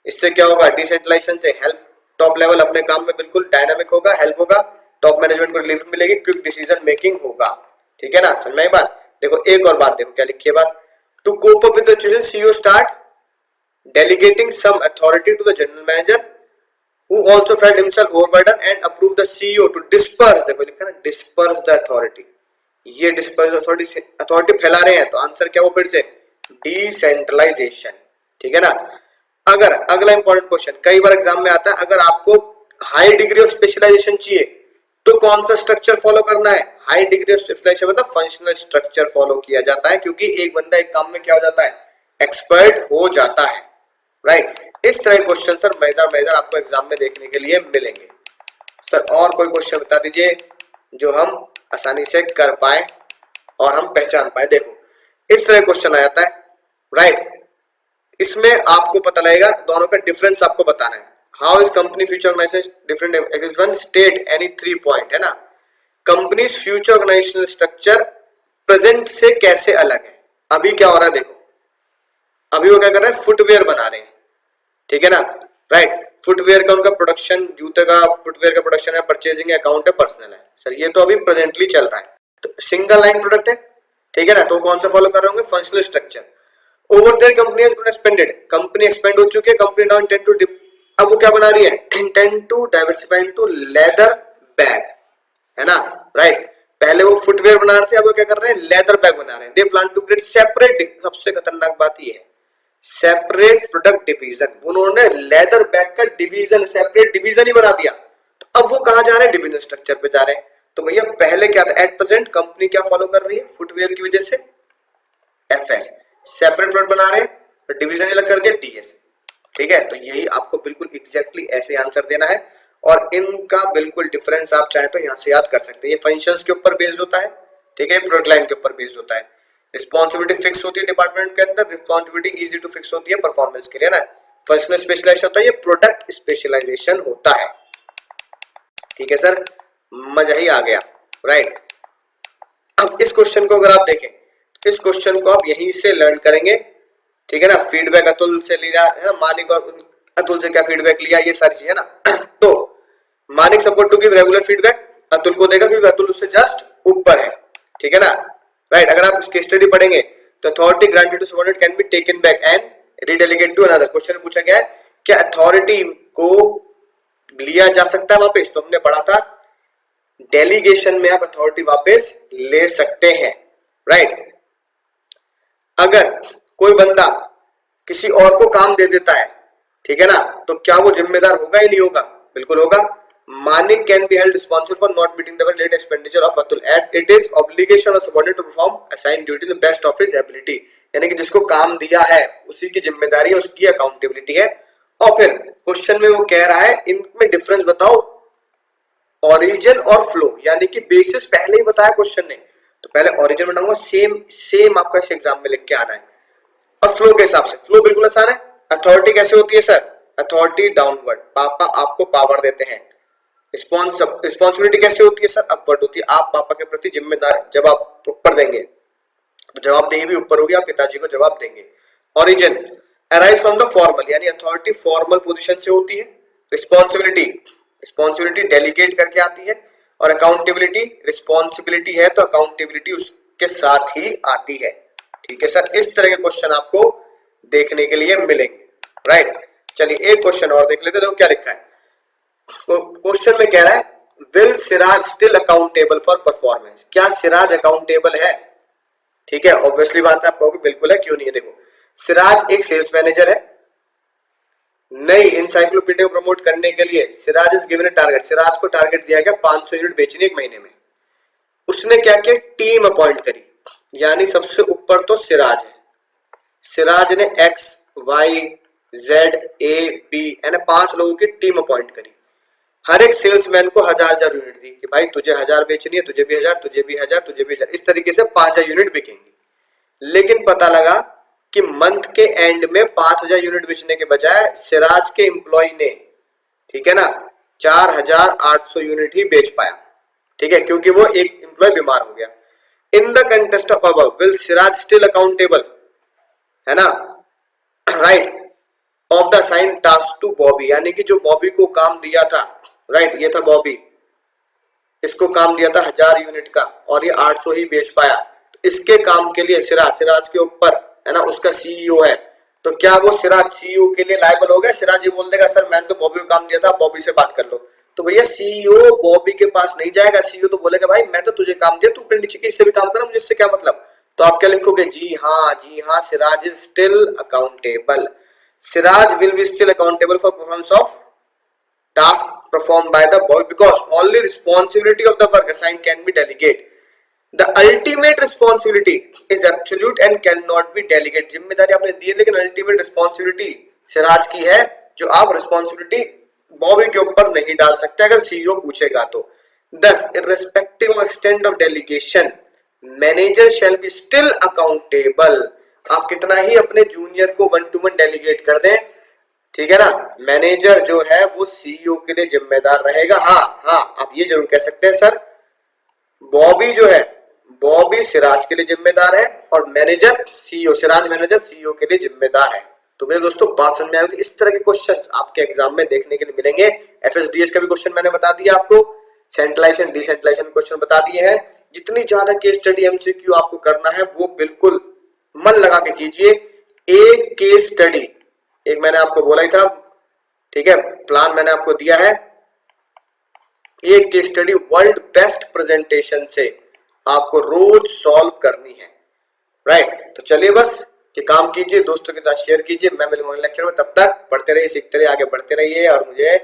इससे क्या होगा? डिसेंट्रलाइजेशन से हेल्प, टॉप लेवल अपने काम में बिल्कुल डायनामिक होगा, हेल्प होगा, टॉप मैनेजमेंट को रिलीफ मिलेगी, क्विक डिसीजन मेकिंग होगा। ठीक है ना, समझ में आई बात? देखो एक और बात, देखो क्या लिखी है बात। To cope up with the situation CEO start delegating some authority to the general manager who also felt himself overburdened and approved the CEO to disperse, देखो लिखा ना disperse the authority। ये disperse authority फैला रहे हैं, तो answer क्या हो फिर से? डिसेंट्रलाइजेशन। ठीक है ना। अगर अगला इंपॉर्टेंट क्वेश्चन कई बार एग्जाम में आता है, अगर आपको हाई डिग्री ऑफ स्पेशलाइजेशन चाहिए तो कौन सा स्ट्रक्चर फॉलो करना है? हाई डिग्री ऑफ स्पेशलाइजेशन मतलब फंक्शनल स्ट्रक्चर फॉलो किया जाता है, क्योंकि एक बंदा एक काम में क्या हो जाता है? एक्सपर्ट हो जाता है, राइट। इस तरह के क्वेश्चन सर मजेदार आपको एग्जाम में देखने के लिए मिलेंगे। सर और कोई क्वेश्चन बता दीजिए जो हम आसानी से कर पाए और हम पहचान पाए। देखो इस तरह क्वेश्चन आ जाता है, राइट। इसमें आपको पता लगेगा, दोनों का डिफरेंस आपको बताना है। How is company future organization different? One state any 3 point, है ना। Company future organizational structure present से कैसे अलग है? अभी क्या हो रहा है देखो, अभी वो क्या कर रहे हैं? फुटवेयर बना रहे हैं, ठीक है ना, राइट। फुटवेयर का उनका प्रोडक्शन, जूते का फुटवेयर का प्रोडक्शन है, परचेजिंग अकाउंट है, पर्सनल है। सर ये तो अभी प्रेजेंटली चल रहा है, तो सिंगल लाइन प्रोडक्ट है, ठीक है ना। तो कौन सा फॉलो कर रहे होंगे? Functional structure. Over there company has been expanded, company expand हो चुकी है, कंपनी नाउ इंटेंड टू, अब वो क्या बना रही है? Intend to diversify into leather bag, है ना, राइट। पहले वो फुटवेयर बना रहे थे, अब वो क्या कर रहे हैं? लेदर बैग बना रहे हैं। They plan to create separate, सबसे खतरनाक बात ये है, सेपरेट प्रोडक्ट डिवीजन। उन्होंने लेदर बैग का डिवीजन, सेपरेट डिवीजन ही बना दिया। तो अब वो कहां जा रहे हैं? डिवीजन स्ट्रक्चर पे जा रहे हैं। तो भैया पहले क्या था? एट प्रेजेंट कंपनी क्या फॉलो कर रही है? फुटवेयर की वजह से एफएस, सेपरेट प्रोडक्ट बना रहे हैं, तो डिवीजन अलग कर दिया डीएस, ठीक है। तो यही आपको बिल्कुल एग्जैक्टली ऐसे आंसर देना है, और इनका बिल्कुल डिफरेंस आप चाहे तो यहां से याद कर सकते हैं। ये फंक्शंस के ऊपर बेस्ड होता है, ठीक है, प्रोडक्ट लाइन के ऊपर बेस्ड होता है। रिस्पॉन्सिबिलिटी फिक्स होती है डिपार्टमेंट के अंदर, रिस्पॉन्सिबिलिटी इजी टू फिक्स होती है परफॉर्मेंस के लिए ना। फंक्शनल स्पेशलाइजेशन होता है, ये प्रोडक्ट स्पेशलाइजेशन होता है, ठीक है सर, मजा ही आ गया, राइट। अब इस क्वेश्चन को अगर आप देखें, इस क्वेश्चन को आप यहीं से लर्न करेंगे, ठीक है ना। फीडबैक अतुल से लिया है ना, मानिक और अतुल से क्या फीडबैक लिया, ये सारी चीजें ना। तो Manik support to give regular feedback, Atul को देगा क्योंकि अतुल उससे जस्ट ऊपर है, ठीक है ना, राइट। अगर आप उसकी स्टडी पढ़ेंगे तो authority granted to subordinate can be taken back and redelegate to another. Question पूछा गया है क्या अथॉरिटी को लिया जा सकता है वापस? तो हमने पढ़ा था डेलीगेशन में आप अथॉरिटी वापस ले सकते हैं, राइट। अगर कोई बंदा किसी और को काम दे देता है, ठीक है ना, तो क्या वो जिम्मेदार होगा या नहीं होगा? बिल्कुल होगा। Manik can be held responsible for not meeting the late expenditure of Atul as it is obligation of subordinate to perform assigned duty in the best of his ability. यानी कि जिसको काम दिया है उसी की जिम्मेदारी है, उसकी अकाउंटेबिलिटी है। और फिर क्वेश्चन में वो कह रहा है इनमें डिफरेंस बताओ, ओरिजिन और फ्लो, यानी कि बेसिस पहले ही बताया क्वेश्चन ने, तो पहले ओरिजिन बनाऊंगा, सेम आपका इस एग्जाम में लिख के आना है। और फ्लो के हिसाब से, फ्लो बिल्कुल आसान है। अथॉरिटी कैसे होती है सर? अथॉरिटी डाउनवर्ड, पापा आपको पावर देते हैं। रिस्पॉन्सिबिलिटी कैसे होती है सर? अपवर्ड होती है, आप पापा के प्रति जिम्मेदार, जब आप ऊपर देंगे तो जवाबदेही भी ऊपर होगी, आप पिताजी को जवाब देंगे। Origin arise from the formal, यानी अथॉरिटी फॉर्मल पोजीशन से होती है। रिस्पॉन्सिबिलिटी डेलीगेट करके आती है, और अकाउंटेबिलिटी, रिस्पॉन्सिबिलिटी है तो अकाउंटेबिलिटी उसके साथ ही आती है, ठीक है सर। इस तरह के क्वेश्चन आपको देखने के लिए मिलेंगे, राइट। चलिए एक क्वेश्चन और देख लेते हैं, देखो क्या लिखा है। क्वेश्चन में कह रहा है will Siraj still accountable for performance? क्या सिराज अकाउंटेबल है? ठीक है, ऑब्वियसली बात है, आप कहोगे बिल्कुल है, क्यों नहीं है। देखो सिराज एक सेल्स मैनेजर है, नई इंसाइक्लोपीडिया को प्रमोट करने के लिए Siraj is given A target, Siraj को टारगेट दिया गया 500 यूनिट बेचनी एक महीने में। उसने क्या किया, टीम अपॉइंट करी, यानी सबसे ऊपर तो सिराज है, सिराज ने X Y Z A B यानी 5 लोगों की टीम अपॉइंट करी। हर एक सेल्समैन को 1000 यूनिट दी कि भाई तुझे 1000 बेचनी है, तुझे भी 1000, तुझे भी 1000, तुझे भी 1000, इस तरीके से 5000 यूनिट बिकेंगी। लेकिन पता लगा कि मंथ के एंड में 5000 यूनिट बेचने के बजाय सिराज के एम्प्लॉय ने, ठीक है ना, 4800 यूनिट ही बेच पाया, ठीक है, क्योंकि वो एक एम्प्लॉय बीमार हो गया। In the context of above will Siraj still accountable, है ना, right, of the assigned task to Bobby, यानी कि जो बॉबी को काम दिया था, राइट, ये था बॉबी, इसको काम दिया था 1000 यूनिट का और ये 800 ही बेच पाया, तो इसके काम के लिए सिराज के ऊपर, है ना, उसका सीईओ है, तो क्या वो सिराज सीईओ के लिए लायबल हो गया? सिराज ये बोल देगा सर मैंने तो बॉबी को काम दिया था, बॉबी से बात कर लो, तो भैया सीईओ बॉबी के पास नहीं जाएगा, सीईओ तो बोलेगा भाई मैं तो तुझे काम दिया, तू अपने नीचे किसी से भी काम कर, मुझे इससे क्या मतलब। तो आप क्या लिखोगे, जी हाँ Siraj is still accountable, Siraj will be still accountable for performance of task performed by the boy because only responsibility of the work assigned can be delegated. The ultimate responsibility is absolute and cannot be delegated. जिम्मेदारी आपने दी है लेकिन ultimate responsibility Siraj की है, जो आप responsibility Bobby के ऊपर नहीं डाल सकते अगर सीईओ पूछेगा तो। Thus, irrespective of extent of delegation, manager shall be still accountable. आप कितना ही अपने जूनियर को 1-to-1 डेलीगेट कर दें, ठीक है ना, मैनेजर जो है वो सीईओ के लिए जिम्मेदार रहेगा। हाँ आप ये जरूर कह सकते हैं सर बॉबी जो है, बॉबी सिराज के लिए जिम्मेदार है और manager CEO, Siraj manager CEO के लिए जिम्मेदार है। तो मेरे दोस्तों बात समझ में आएगी, इस तरह के क्वेश्चंस आपके एग्जाम में देखने के लिए मिलेंगे। एफएसडीएस का भी क्वेश्चन मैंने बता दिया आपको, सेंट्रलाइजेशन डिसेंट्रलाइजेशन क्वेश्चन बता दिए हैं। जितनी ज्यादा केस स्टडी एमसीक्यू आपको करना है वो बिल्कुल मन लगा के कीजिए। एक केस स्टडी, एक मैंने आपको बोला ही था, ठीक है, प्लान मैंने आपको दिया है, एक case study world best presentation से आपको रोज सॉल्व करनी है, राइट। तो चलिए बस ये काम कीजिए, दोस्तों के साथ शेयर कीजिए। मैं मिलूंगा लेक्चर में, तब तक पढ़ते रहिए, सीखते रहिए, आगे बढ़ते रहिए और मुझे